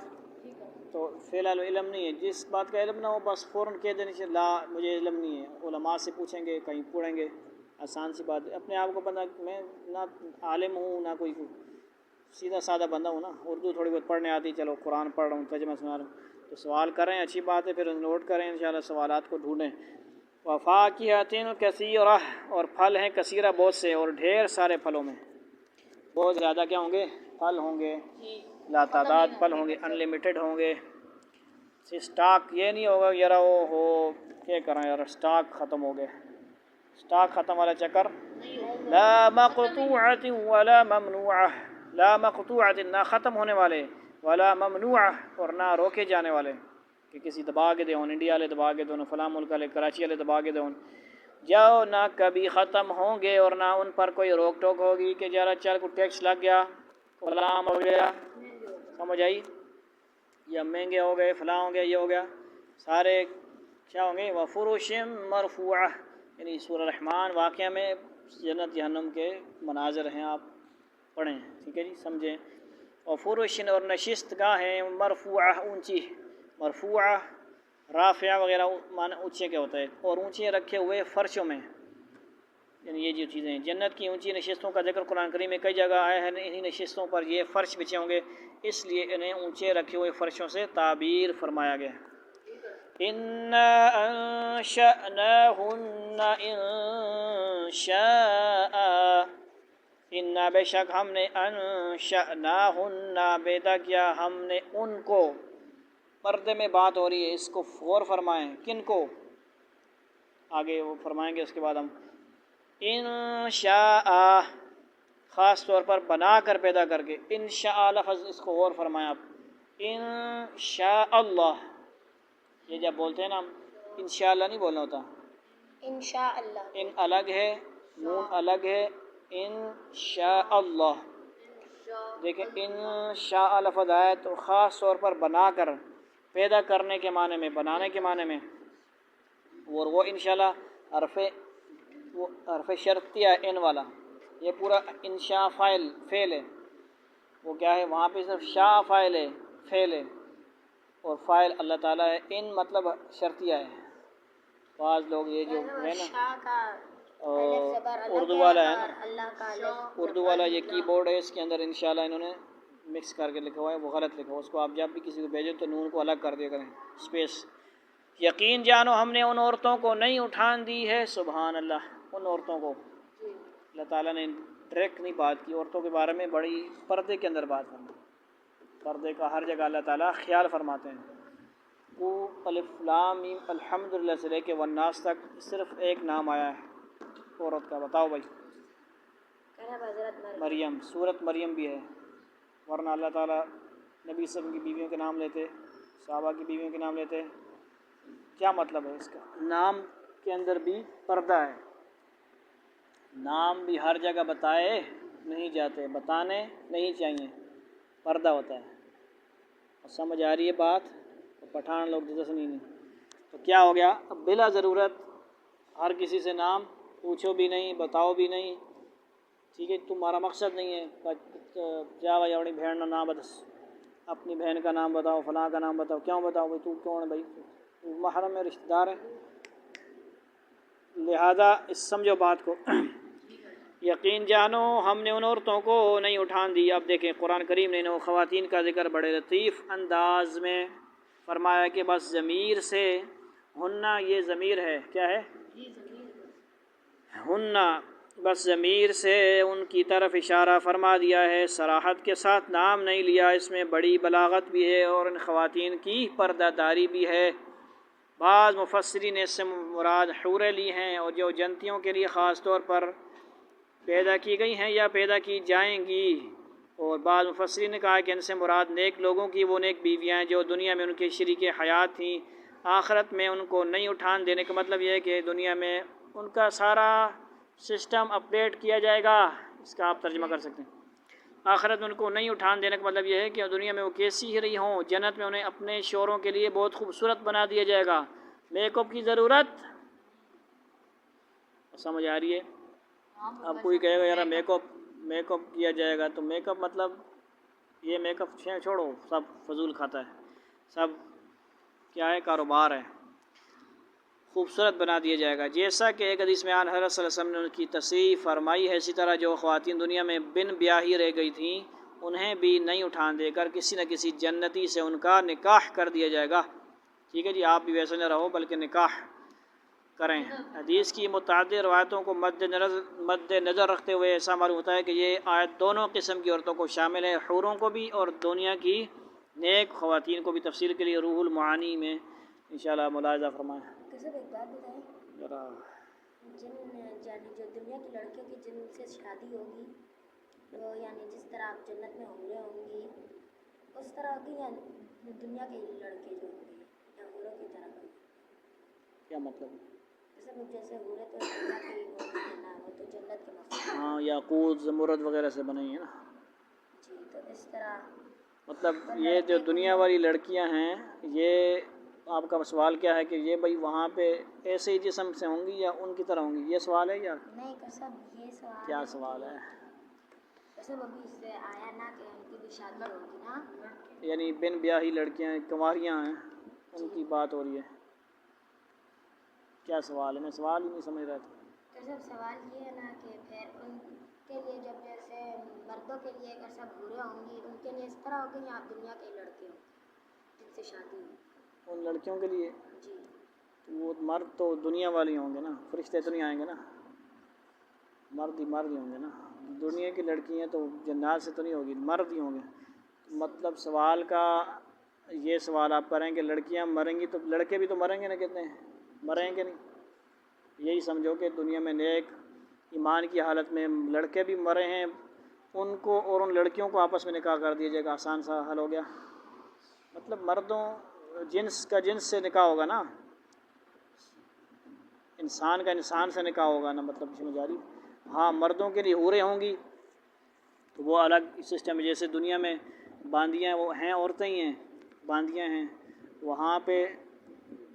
تو فی الحال علم نہیں ہے، جس بات کا علم نہ ہو بس فوراً کہہ دینے سے لا مجھے علم نہیں ہے، علماء سے پوچھیں گے، کہیں پڑھیں گے، آسان سی بات ہے۔ اپنے آپ کو بندہ، میں نہ عالم ہوں نہ کوئی سیدھا سادہ بندہ ہوں نا، اردو تھوڑی بہت پڑھنے آتی، چلو قرآن پڑھ رہا ہوں، ترجمہ سنا رہا ہوں، تو سوال کریں اچھی بات ہے، پھر نوٹ کریں انشاءاللہ، سوالات کو ڈھونڈیں۔ وفاکہۃ کثیرہ، اور پھل ہیں کثیرہ بہت سے اور ڈھیر سارے پھلوں میں، بہت زیادہ کیا ہوں گے؟ پھل ہوں گے، لا تعداد پھل ہوں گے، انلمیٹڈ ہوں گے۔ اسٹاک یہ نہیں ہوگا یار وہ ہو کیا کریں یار اسٹاک ختم ہو گئے، اسٹاک ختم والا چکر۔ لا مقطوعۃ ولا ممنوعہ، لا مقطوعۃ نہ ختم ہونے والے، ولا ممنوعہ اور نہ روکے جانے والے، کہ کسی دبا کے دے ہون، انڈیا والے دبا کے دون، فلاں ملک والے، کراچی والے دبا کے دون، جاؤ نہ کبھی ختم ہوں گے اور نہ ان پر کوئی روک ٹوک ہوگی کہ ذرا چل کو ٹیکس لگ گیا، غلام ہو گیا، سمجھ آئی، یا مہنگے ہو گئے، فلاں ہو گیا، یہ ہو گیا، سارے کیا ہوں گے؟ وفرش مرفوعہ، یعنی سورہ رحمان واقعہ میں جنت جہنم کے مناظر ہیں، آپ پڑھیں، ٹھیک ہے جی، سمجھیں۔ وفرش اور نشست گاہیں، مرفوعہ اونچی، مرفوعہ رافعہ وغیرہ معنی اونچے کے ہوتا ہے، اور اونچے رکھے ہوئے فرشوں میں، یعنی یہ جو چیزیں ہیں جنت کی اونچی نشستوں کا ذکر قرآن کریم میں کئی جگہ آیا ہے، انہی نشستوں پر یہ فرش بچھے ہوں گے، اس لیے انہیں اونچے رکھے ہوئے فرشوں سے تعبیر فرمایا گیا۔ اِنَّا أَنشَأْنَاهُنَّ إِنشَاءً، اِنَّا بے شک ہم نے، أَنشَأْنَاهُنَّ پیدا کیا ہم نے ان کو، پردے میں بات ہو رہی ہے، اس کو غور فرمائیں، کن کو؟ آگے وہ فرمائیں گے اس کے بعد ہم، انشاء خاص طور پر بنا کر پیدا کر کے، انشاء لفظ اس کو غور فرمائیں آپ، انشاء اللہ، یہ جب بولتے ہیں نا ہم انشاءاللہ نہیں بولنا ہوتا، انشاءاللہ، ان الگ ہے، نون الگ ہے، انشاء اللہ، دیکھیں انشاء لفظ آئے تو خاص طور پر بنا کر، پیدا کرنے کے معنی میں، بنانے کے معنی میں، اور وہ انشاءاللہ حرف شرطیہ ان والا، یہ پورا انشاء فعل ہے، وہ کیا ہے وہاں پہ صرف شاء فاعل ہے، فعل ہے، اور فاعل اللہ تعالیٰ ہے، ان مطلب شرطیہ ہے۔ بعض لوگ یہ جو ہے نا اردو والا ہے نا، اردو والا یہ کی بورڈ ہے، اس کے اندر انشاءاللہ انہوں نے مکس کر کے لکھا ہوا ہے، وہ غلط لکھا ہوا ہے، اس کو آپ جب بھی کسی کو بھیجیں تو نون کو الگ کر دیا کریں، اسپیس۔ یقین جانو ہم نے ان عورتوں کو نہیں اٹھان دی ہے، سبحان اللہ، ان عورتوں کو اللہ تعالیٰ نے ڈائریکٹ نہیں بات کی عورتوں کے بارے میں، بڑی پردے کے اندر بات کرنا. پردے کا ہر جگہ اللہ تعالیٰ خیال فرماتے ہیں. وہ الف لام میم الحمدللہ سے لے کے والناس تک صرف ایک نام آیا ہے عورت کا. بتاؤ بھائی. مریم. سورت مریم بھی ہے، ورنہ اللہ تعالیٰ نبی صلی اللہ علیہ وسلم کی بیویوں کے نام لیتے، صحابہ کی بیویوں کے نام لیتے. کیا مطلب ہے اس کا؟ نام کے اندر بھی پردہ ہے. نام بھی ہر جگہ بتائے نہیں جاتے، بتانے نہیں چاہیے، پردہ ہوتا ہے. سمجھ آ رہی ہے بات؟ پٹھان لوگ جیسے نہیں. تو کیا ہو گیا؟ اب بلا ضرورت ہر کسی سے نام پوچھو بھی نہیں، بتاؤ بھی نہیں. ٹھیک ہے، تمہارا مقصد نہیں ہے کیا بھائی اپنی بہن کا نام بتا، اپنی بہن کا نام بتاؤ، فلاں کا نام بتاؤ. کیوں بتاؤ بھائی؟ تو کون ہے بھائی؟ تو محرم ہے، رشتہ دار ہے. لہذا اس سمجھو بات کو. یقین جانو ہم نے ان عورتوں کو نہیں اٹھان دی. اب دیکھیں قرآن کریم نے خواتین کا ذکر بڑے لطیف انداز میں فرمایا کہ بس ضمیر سے ہننا، یہ ضمیر ہے. کیا ہے؟ ہننا. بس ضمیر سے ان کی طرف اشارہ فرما دیا ہے، صراحت کے ساتھ نام نہیں لیا. اس میں بڑی بلاغت بھی ہے اور ان خواتین کی پردہ داری بھی ہے. بعض مفسرین نے اس سے مراد حوریں لی ہیں، اور جو جنتیوں کے لیے خاص طور پر پیدا کی گئی ہیں یا پیدا کی جائیں گی. اور بعض مفسرین نے کہا کہ ان سے مراد نیک لوگوں کی وہ نیک بیویاں ہیں جو دنیا میں ان کے شریک حیات تھیں، آخرت میں ان کو نہیں اٹھان دینے کا مطلب یہ ہے کہ دنیا میں ان کا سارا سسٹم اپڈیٹ کیا جائے گا. اس کا آپ ترجمہ کر سکتے ہیں. آخرت میں ان کو نہیں اٹھان دینے کا مطلب یہ ہے کہ دنیا میں وہ کیسی ہی رہی ہوں، جنت میں انہیں اپنے شوہروں کے لیے بہت خوبصورت بنا دیا جائے گا. میک اپ کی ضرورت سمجھ آ رہی ہے؟ اب کوئی کہے گا یار میک اپ کیا جائے گا، تو میک اپ مطلب یہ میک اپ چھوڑو، سب فضول کھاتا ہے، سب کیا ہے؟ کاروبار ہے. خوبصورت بنا دیا جائے گا. جیسا کہ ایک حدیث میں حضرت صلی اللہ علیہ وسلم نے ان کی تصریح فرمائی ہے، اسی طرح جو خواتین دنیا میں بن بیاہی رہ گئی تھیں انہیں بھی نہیں اٹھان دے کر کسی نہ کسی جنتی سے ان کا نکاح کر دیا جائے گا. ٹھیک ہے جی، آپ بھی ویسے نہ رہو بلکہ نکاح کریں. حدیث کی متعدد روایتوں کو مد نظر رکھتے ہوئے ایسا معلوم ہوتا ہے کہ یہ آیت دونوں قسم کی عورتوں کو شامل ہے، حوروں کو بھی اور دنیا کی نیک خواتین کو بھی. تفسیر کے لیے روح المعانی میں انشاءاللہ ملاحظہ فرمائیں. ایک بات بتائیں، ذرا یعنی جو دنیا کی لڑکیوں کی جن سے شادی ہوگی وہ یعنی جس طرح جنت میں حوریں ہوں گی اس طرح ہوگی، یا دنیا کے لڑکے جو ہوں گے یا حوروں کی طرح ہوگی؟ کیا مطلب؟ جیسے حوریں تو دنیا کی ہوگی نا، وہ تو جنت کے مقصد. ہاں، یاقوت زمرد وغیرہ سے بنی ہیں نا. جی، تو اس طرح مطلب یہ جو دنیا والی لڑکیاں ہیں، یہ آپ کا سوال کیا ہے کہ یہ بھائی وہاں پہ ایسے ہی جسم سے ہوں گی یا ان کی طرح ہوں گی، یہ سوال ہے یا نہیں؟ یہ سوال کیا سوال ہے؟ ابھی اس سے آیا نا کہ ان کی بھی شادی ہوگی نا، یعنی بن بیاہی لڑکیاں کنواریاں ہیں ان کی بات ہو رہی ہے. کیا سوال ہے؟ میں سوال ہی نہیں سمجھ رہا تھا. تو سوال یہ ہے نا کہ پھر ان کے لیے جب جیسے مردوں کے لیے اگر سب حوریں ہوں گی ان کے لیے اس طرح ہوگی، یا آپ دنیا کے لڑکے ہوں جن سے شادی ہوگی ان لڑکیوں کے لیے؟ جی وہ مرد تو دنیا والی ہوں گے نا، فرشتے تو نہیں آئیں گے نا، مرد ہی ہوں گے نا. دنیا کی لڑکیاں تو جنات سے تو نہیں ہوگی، مرد ہی ہوں گے. مطلب سوال کا یہ سوال آپ کریں کہ لڑکیاں مریں گی تو لڑکے بھی تو مریں گے نا، کتنے مریں گے نہیں. یہی سمجھو کہ دنیا میں نیک ایمان کی حالت میں لڑکے بھی مرے ہیں، ان کو اور ان لڑکیوں کو آپس میں نکاح کر دیا جائے گا. آسان سا حل ہو گیا. مطلب مردوں جنس کا جنس سے نکاح ہوگا نا، انسان کا انسان سے نکاح ہوگا نا، مطلب سمجھ آ رہی. ہاں، مردوں کے لیے حوریں ہوں گی تو وہ الگ سسٹم ہے. جیسے دنیا میں باندیاں وہ ہیں، عورتیں ہی ہیں، باندیاں ہیں. وہاں پہ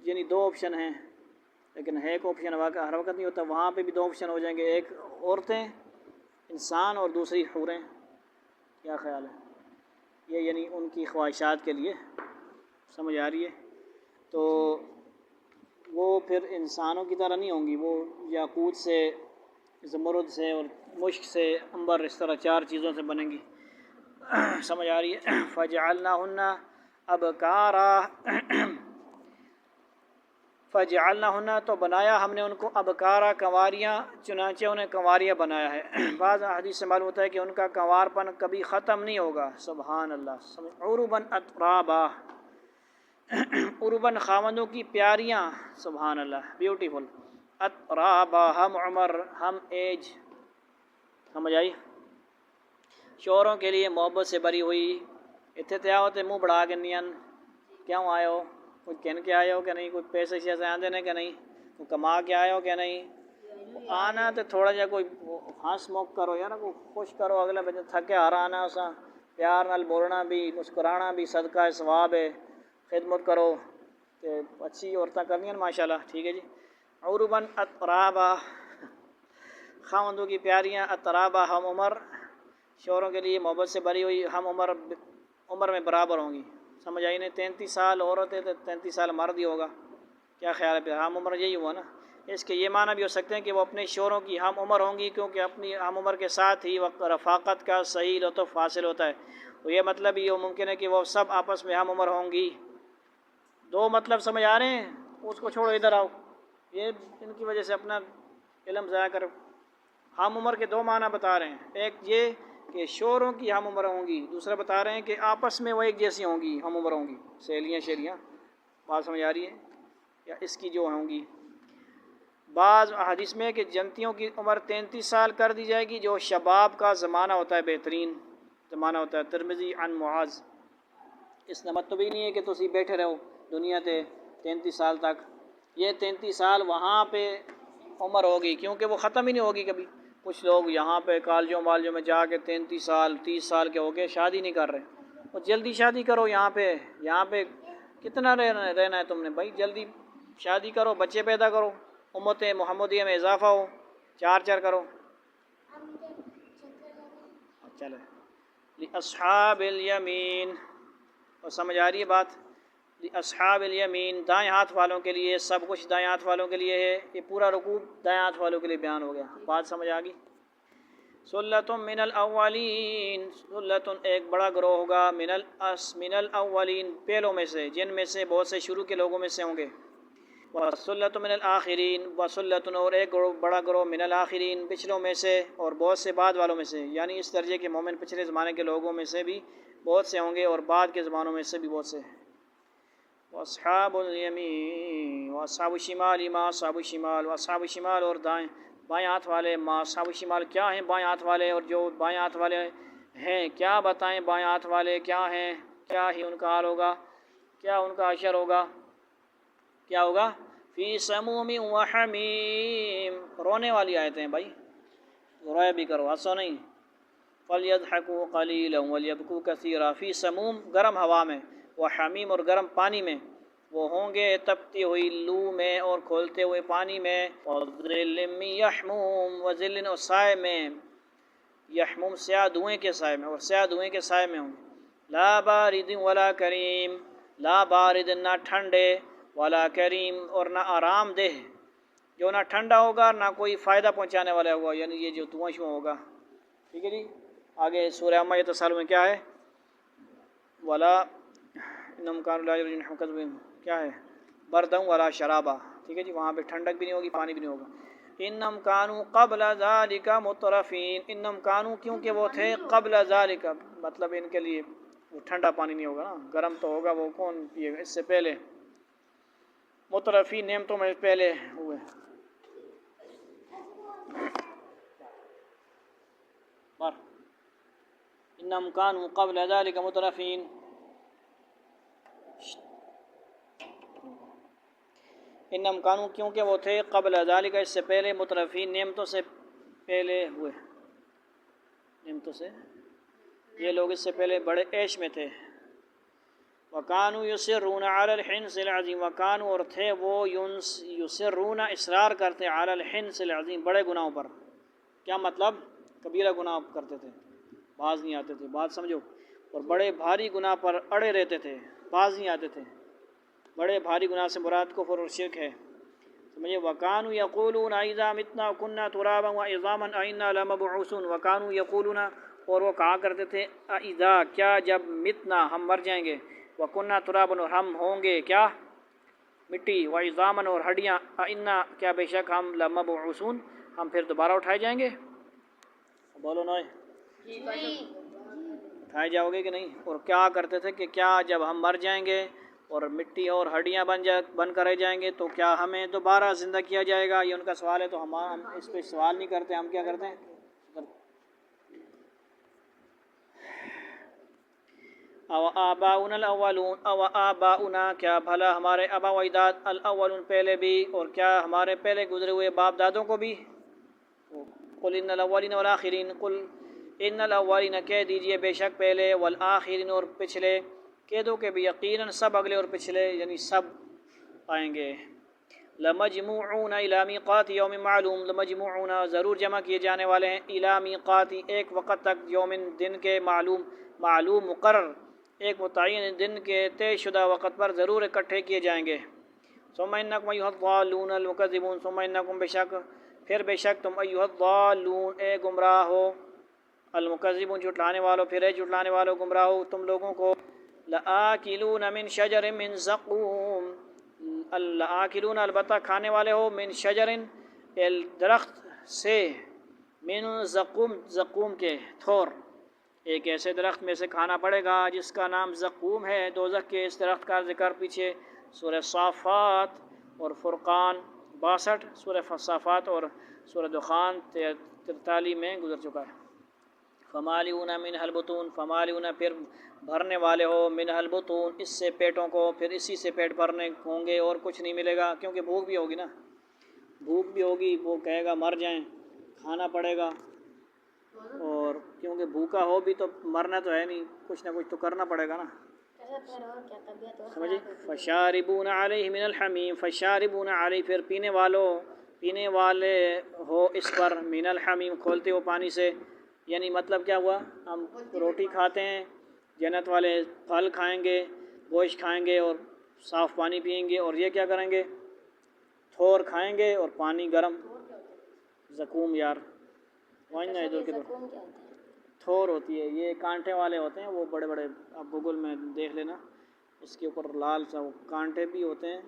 یعنی دو آپشن ہیں، لیکن ایک آپشن ہر وقت نہیں ہوتا. وہاں پہ بھی دو آپشن ہو جائیں گے، ایک عورتیں انسان اور دوسری حوریں. کیا خیال ہے؟ یہ یعنی ان کی خواہشات کے لیے. سمجھ آ رہی ہے؟ تو وہ پھر انسانوں کی طرح نہیں ہوں گی، وہ یاقوت سے، زمرد سے اور مشک سے، عنبر، اس طرح 4 چیزوں سے بنیں گی. سمجھ آ رہی ہے؟ فَجَعَلْنَاهُنَّ أَبْكَارًا فجعلناہن تو بنایا ہم نے ان کو ابکارا کنواریاں، چنانچہ انہیں کنواریاں بنایا ہے۔ بعض حدیث سے معلوم ہوتا ہے کہ ان کا کنوار پن کبھی ختم نہیں ہوگا۔ سبحان اللہ۔ عرباً اترابا، عرباً خاوندوں کی پیاریاں، سبحان اللہ، بیوٹیفل۔ اترابا ہم عمر، ہم ایج، سمجھ آئی؟ شوہروں کے لیے محبت سے بری ہوئی۔ اتنے تے آؤ تے منہ بڑھا کے نین کیوں آئے ہو؟ کچھ کہن کے آئے ہو کہ نہیں؟ کچھ پیسے شیسے آندے نے کہ نہیں؟ کچھ کما کے آئے ہو کہ نہیں؟ آنا تو تھوڑا جا کوئی ہنس موک کرو یا نا، کوئی خوش کرو اگلے بندے تھکے ہار آنا، اساں پیار نال بولنا بھی، مسکرانا بھی صدقہ ہے، ثواب ہے، خدمت کرو تے اچھی عورتیں کرنی ہیں ماشاءاللہ، ٹھیک ہے جی۔ عرباً اترابا خاوندوں کی پیاریاں، اترابا ہم عمر، شوہروں کے لیے محبت سے بری ہوئی، ہم عمر میں برابر ہوں گی۔ سمجھ آئی نہیں؟ 33 سال عورت ہے تو 33 سال مرد ہی ہوگا، کیا خیال ہے؟ پھر ہم عمر یہی ہوا نا۔ اس کے یہ معنی بھی ہو سکتے ہیں کہ وہ اپنے شوہروں کی ہم عمر ہوں گی، کیونکہ اپنی ہم عمر کے ساتھ ہی وقت رفاقت کا صحیح لطف حاصل ہوتا ہے۔ تو یہ مطلب یہ ممکن ہے کہ وہ سب آپس میں ہم عمر ہوں گی۔ دو مطلب سمجھ آ رہے ہیں؟ اس کو چھوڑو، ادھر آؤ، یہ ان کی وجہ سے اپنا علم ضائع کر۔ ہم عمر کے دو معنی بتا رہے ہیں، ایک یہ کہ شوہروں کی ہم عمر ہوں گی، دوسرا بتا رہے ہیں کہ آپس میں وہ ایک جیسی ہوں گی، ہم عمر ہوں گی، سہیلیاں شیلیاں۔ بات سمجھ آ رہی ہے؟ یا اس کی جو ہوں گی بعض حدیث میں کہ جنتیوں کی عمر 33 سال کر دی جائے گی، جو شباب کا زمانہ ہوتا ہے، بہترین زمانہ ہوتا ہے۔ ترمذی عن معاذ۔ اس کا مطلب ہی نہیں ہے کہ تسی بیٹھے رہو دنیا تے 33 سال تک، یہ 33 سال وہاں پہ عمر ہوگی، کیونکہ وہ ختم ہی نہیں ہوگی کبھی۔ کچھ لوگ یہاں پہ کالجوں والجوں میں جا کے 33 سال 30 سال کے ہو گئے شادی نہیں کر رہے۔ اور جلدی شادی کرو، یہاں پہ کتنا رہنا ہے تم نے بھائی؟ جلدی شادی کرو، بچے پیدا کرو، امت محمدیہ میں اضافہ ہو، چار کرو۔ چلے اصحاب الیمین، اور سمجھ آ رہی ہے بات؟ اصحاب الیمین، دائیں ہاتھ والوں کے لیے سب کچھ دائیں ہاتھ والوں کے لیے ہے۔ یہ پورا رکوع دائیں ہاتھ والوں کے لیے بیان ہو گیا۔ بات سمجھ آ گئی؟ سلۃ من الاولین، سلۃ ایک بڑا گروہ ہوگا، من الاولین پہلوں میں سے، جن میں سے بہت سے شروع کے لوگوں میں سے ہوں گے۔ وسلۃ من الآخرین، وسلۃ اور ایک بڑا گروہ من الآخرین پچھلوں میں سے اور بہت سے بعد والوں میں سے، یعنی اس درجے کے مومن پچھلے زمانے کے لوگوں میں سے بھی بہت سے ہوں گے اور بعد کے زمانوں میں سے بھی بہت سے۔ واصحاب الیمین واصحاب الشمال ما اصحاب الشمال، واصحاب الشمال اور بائیں ہاتھ والے، ما اصحاب الشمال کیا ہیں بائیں ہاتھ والے، اور جو بائیں ہاتھ والے ہیں کیا بتائیں بائیں ہاتھ والے کیا ہیں، کیا ہی ان کا حال ہوگا، کیا ان کا حشر ہوگا، کیا ہوگا؟ فی سموم و حمیم، رونے والی آیتیں ہیں بھائی، رویا بھی کرو، ہنسو نہیں۔ فلیضحکوا قلیلا ولیبکوا کثیرا، فی سموم گرم ہوا میں، و حمیم اور گرم پانی میں، وہ ہوں گے تپتی ہوئی لو میں اور کھولتے ہوئے پانی میں، وظل من یحموم، وظل اور سائے میں، یحموم سیاہ دھوئیں کے سائے میں، اور سیاہ دھوئیں کے سائے میں ہوں گے۔ لا بارد ولا کریم، لا بارد نہ ٹھنڈے، ولا کریم اور نہ آرام دہ، جو نہ ٹھنڈا ہوگا نہ کوئی فائدہ پہنچانے والا ہوگا، یعنی یہ جو دھواں شواں ہوگا۔ ٹھیک ہے جی۔ آگے سورہ عما یتساءلون میں کیا ہے؟ ولا انہم کانوا لا یرجون حسابا، کیا ہے؟ بردا ولا شرابا، ٹھیک ہے جی، وہاں پہ ٹھنڈک بھی نہیں ہوگی، پانی بھی نہیں ہوگا۔ انہم کانوا قبل ذلک مترفین، انہم کانوا کیونکہ وہ تھے قبل ذلک، مطلب ان کے لیے وہ ٹھنڈا پانی نہیں ہوگا نا، گرم تو ہوگا، وہ کون پیے گا اس سے پہلے؟ مترفین نعمتوں میں پہلے ہوئے۔ انہم کانوا قبل ذلک مترفین، انہم کانوا کیونکہ وہ تھے قبل ذلک اس سے پہلے، مترفین نعمتوں سے پہلے ہوئے، نعمتوں سے، یہ لوگ اس سے پہلے بڑے عیش میں تھے۔ وَكَانُوا يُصِرُّونَ عَلَى الْحِنْثِ الْعَظِيمِ، وَكَانُوا اور تھے وہ یُصِرُّونَ اصرار کرتے عَلَى الْحِنْثِ الْعَظِيمِ بڑے گناہوں پر۔ کیا مطلب؟ کبیرہ گناہ کرتے تھے، باز نہیں آتے تھے، بات سمجھو، اور بڑے بھاری گناہ پر اڑے رہتے تھے، باز نہیں آتے تھے۔ بڑے بھاری گناہ سے مراد کفر اور شرک ہے، سمجھے۔ وَكَانُوا يَقُولُونَ أَإِذَا مِتْنَا وَكُنَّا تُرَابًا وَعِظَامًا أَإِنَّا لَمَبْعُوثُونَ، وَكَانُوا يَقُولُونَ اور وہ کہا کرتے تھے، أَإِذَا کیا جب متنا ہم مر جائیں گے، وَكُنَّا تُرَابًا اور ہم ہوں گے کیا، مٹی، وعظامن اور ہڈیاں، انا کیا بے شک ہم لمبعوثون ہم پھر دوبارہ اٹھائے جائیں گے؟ بولو نوئے، اٹھائے جاؤ گے کہ نہیں؟ اور کیا کرتے تھے کہ کیا جب ہم مر جائیں گے اور مٹی اور ہڈیاں بن کر رہ جائیں گے تو کیا ہمیں دوبارہ زندہ کیا جائے گا؟ یہ ان کا سوال ہے، تو ہم اس پہ سوال نہیں کرتے، ہم کیا کرتے ہیں؟ او آباؤنا الاولون، او آباؤنا کیا بھلا ہمارے آبا و اجداد، الاولون پہلے بھی، اور کیا ہمارے پہلے گزرے ہوئے باپ دادوں کو بھی؟ قل ان الاولین والآخرین، قل ان الاولین کہہ دیجئے بے شک پہلے، والآخرین اور پچھلے، کہہ دو کہ بھی یقیناً سب اگلے اور پچھلے یعنی سب آئیں گے۔ لمجموعون الی میقات یوم معلوم، لمجموعون ضرور جمع کیے جانے والے ہیں، الی میقات ایک وقت تک، یوم دن کے، معلوم مقرر ایک متعین دن کے طے شدہ وقت پر ضرور اکٹھے کیے جائیں گے۔ ثم انکم ایھا الضالون المکذبون، ثم انکم بے شک تم ایھا الضالون اے گمراہ ہو، المکذبون جھٹلانے والوں، پھر اے جھٹلانے والوں گمراہ ہو تم لوگوں کو، لآکلون من شجر من زقوم، لآکلون البتہ کھانے والے ہو، من شجر درخت سے، من زقوم کے تھور، ایک ایسے درخت میں سے کھانا پڑے گا جس کا نام زقوم ہے، دوزخ کے اس درخت کا ذکر پیچھے سورہ صافات اور فرقان 62، سورہ صافات اور سورہ دخان 43 میں گزر چکا ہے۔ فمالئون منھا البطون، فمالئون پھر بھرنے والے ہو، منھا البطون اس سے پیٹوں کو، پھر اسی سے پیٹ بھرنے ہوں گے اور کچھ نہیں ملے گا، کیونکہ بھوک بھی ہوگی نا، بھوک بھی ہوگی، وہ کہے گا مر جائیں، کھانا پڑے گا، اور کیونکہ بھوکا ہو بھی تو مرنا تو ہے نہیں، کچھ نہ کچھ تو کرنا پڑے گا نا، سمجھے؟ فشاربون علیہ من الحمیم، فشاربون علیہ پھر پینے والے ہو اس پر، من الحمیم کھولتے ہو پانی سے، یعنی مطلب کیا ہوا؟ ہم روٹی کھاتے ہیں، جنت والے پھل کھائیں گے، گوشت کھائیں گے اور صاف پانی پئیں گے، اور یہ کیا کریں گے؟ تھور کھائیں گے اور پانی گرم، زقوم یار وائن ادھر کے تھور ہوتی ہے، یہ کانٹے والے ہوتے ہیں، وہ بڑے بڑے، آپ گوگل میں دیکھ لینا، اس کے اوپر لال سا کانٹے بھی ہوتے ہیں،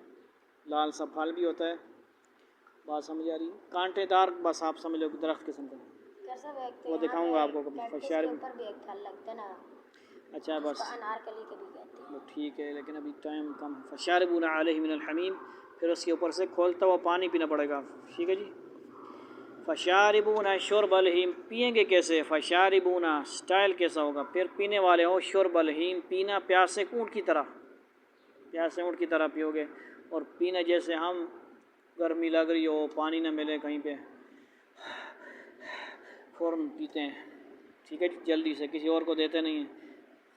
لال سا پھل بھی ہوتا ہے، بات سمجھ آ رہی ہے؟ کانٹے دار، بس آپ سمجھ لو کہ درخت قسم کا، وہ دکھاؤں گا آپ کو کبھی۔ اچھا بس وہ ٹھیک ہے، لیکن ابھی ٹائم کم ہے۔ فشاربون علیہ من الحمیم، پھر اس کے اوپر سے کھولتا ہوا پانی پینا پڑے گا، ٹھیک ہے جی۔ فشاربون شرب الہیم، پئیں گے کیسے؟ فشاربون سٹائل کیسا ہوگا؟ پھر پینے والے ہو، شرب الہیم پینا پیاسے اونٹ کی طرح، پیاسے اونٹ کی طرح پیو گے، اور پینا جیسے ہم گرمی لگ رہی ہو، پانی نہ ملے کہیں پہ، فوراً پیتے ہیں، ٹھیک ہے جی، جلدی سے، کسی اور کو دیتے نہیں ہیں،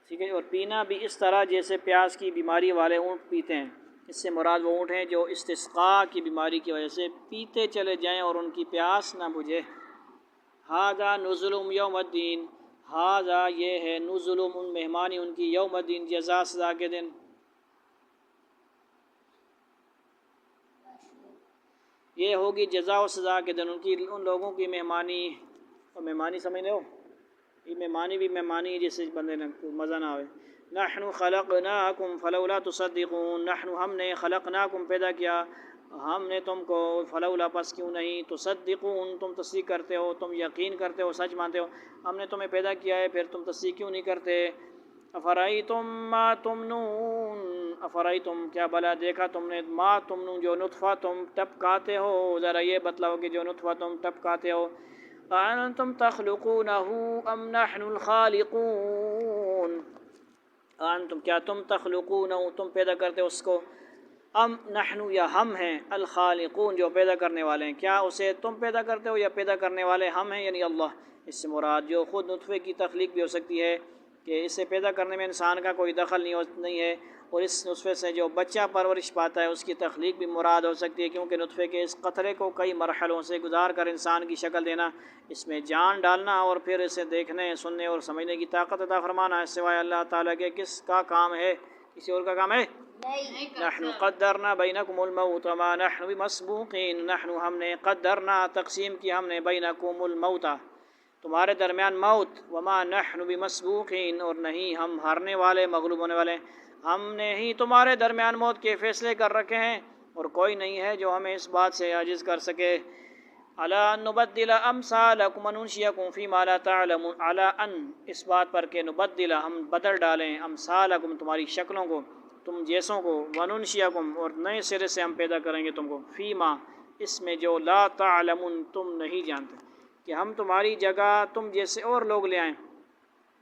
ٹھیک ہے۔ اور پینا بھی اس طرح جیسے پیاس کی بیماری والے اونٹ پیتے ہیں، اس سے مراد وہ اونٹ ہیں جو استسقاء کی بیماری کی وجہ سے پیتے چلے جائیں اور ان کی پیاس نہ بجھے۔ ھذا نزلہم یوم الدین، ھذا یہ ہے، نزلہم ان مہمانی ان کی، یوم الدین جزا سزا کے دن، یہ ہوگی جزا و سزا کے دن ان کی، ان لوگوں کی مہمانی، اور مہمانی سمجھ لو، یہ مہمانی بھی مہمانی جیسے بندے نے مزہ نہ آئے۔ نحن خلقناکم فلولا تصدقون، نحن ہم نے خلقناکم پیدا کیا، ہم نے تم کو، فلولا پس کیوں نہیں، تصدقون تم تصدیق کرتے ہو، تم یقین کرتے ہو، سچ مانتے ہو، ہم نے تمہیں پیدا کیا ہے، پھر تم تصدیق کیوں نہیں کرتے؟ افرأیتم ما تمنون، افرأیتم کیا بلا دیکھا تم نے، ما تمنون جو نطفہ تم ٹپکاتے ہو، ذرا یہ بتلاؤ کہ جو نطفہ تم ٹپکاتے ہو، أأنتم تخلقونه ام نحن الخالقون، أأنتم کیا تم تخلقونه تم پیدا کرتے ہو اس کو، ام نحن یا ہم ہیں، الخالقون جو پیدا کرنے والے ہیں، کیا اسے تم پیدا کرتے ہو یا پیدا کرنے والے ہم ہیں، یعنی اللہ، اس سے مراد جو خود نطفے کی تخلیق بھی ہو سکتی ہے کہ اسے پیدا کرنے میں انسان کا کوئی دخل نہیں ہے، اور اس نطفے سے جو بچہ پرورش پاتا ہے اس کی تخلیق بھی مراد ہو سکتی ہے، کیونکہ نطفے کے اس قطرے کو کئی مرحلوں سے گزار کر انسان کی شکل دینا، اس میں جان ڈالنا اور پھر اسے دیکھنے، سننے اور سمجھنے کی طاقت عطا فرمانا ہے، سوائے اللہ تعالیٰ کے کس کا کام ہے؟ کسی اور کا کام ہے؟ نحن قدرنا بینکم الموت وما نحن بمسبوقین، نحن ہم نے قدرنا تقسیم کی ہم نے بینکم الموت تمہارے درمیان موت، وما نحن بمسبوقین اور نہیں ہم ہارنے والے، مغلوب ہونے والے، ہم نے ہی تمہارے درمیان موت کے فیصلے کر رکھے ہیں اور کوئی نہیں ہے جو ہمیں اس بات سے عاجز کر سکے۔ عَلَىٰ أَن نُبَدِّلَ أَمْثَالَكُمْ وَنُنْشِئَكُمْ فِي مَا لَا تَعْلَمُونَ، عَلَىٰ أَن اس بات پر کہ نبدل ہم بدل ڈالیں امثالکم تمہاری شکلوں کو، تم جیسوں کو، وننشئکم اور نئے سرے سے ہم پیدا کریں گے تم کو، فی ما اس میں جو لا تعلمون تم نہیں جانتے، کہ ہم تمہاری جگہ تم جیسے اور لوگ لے آئیں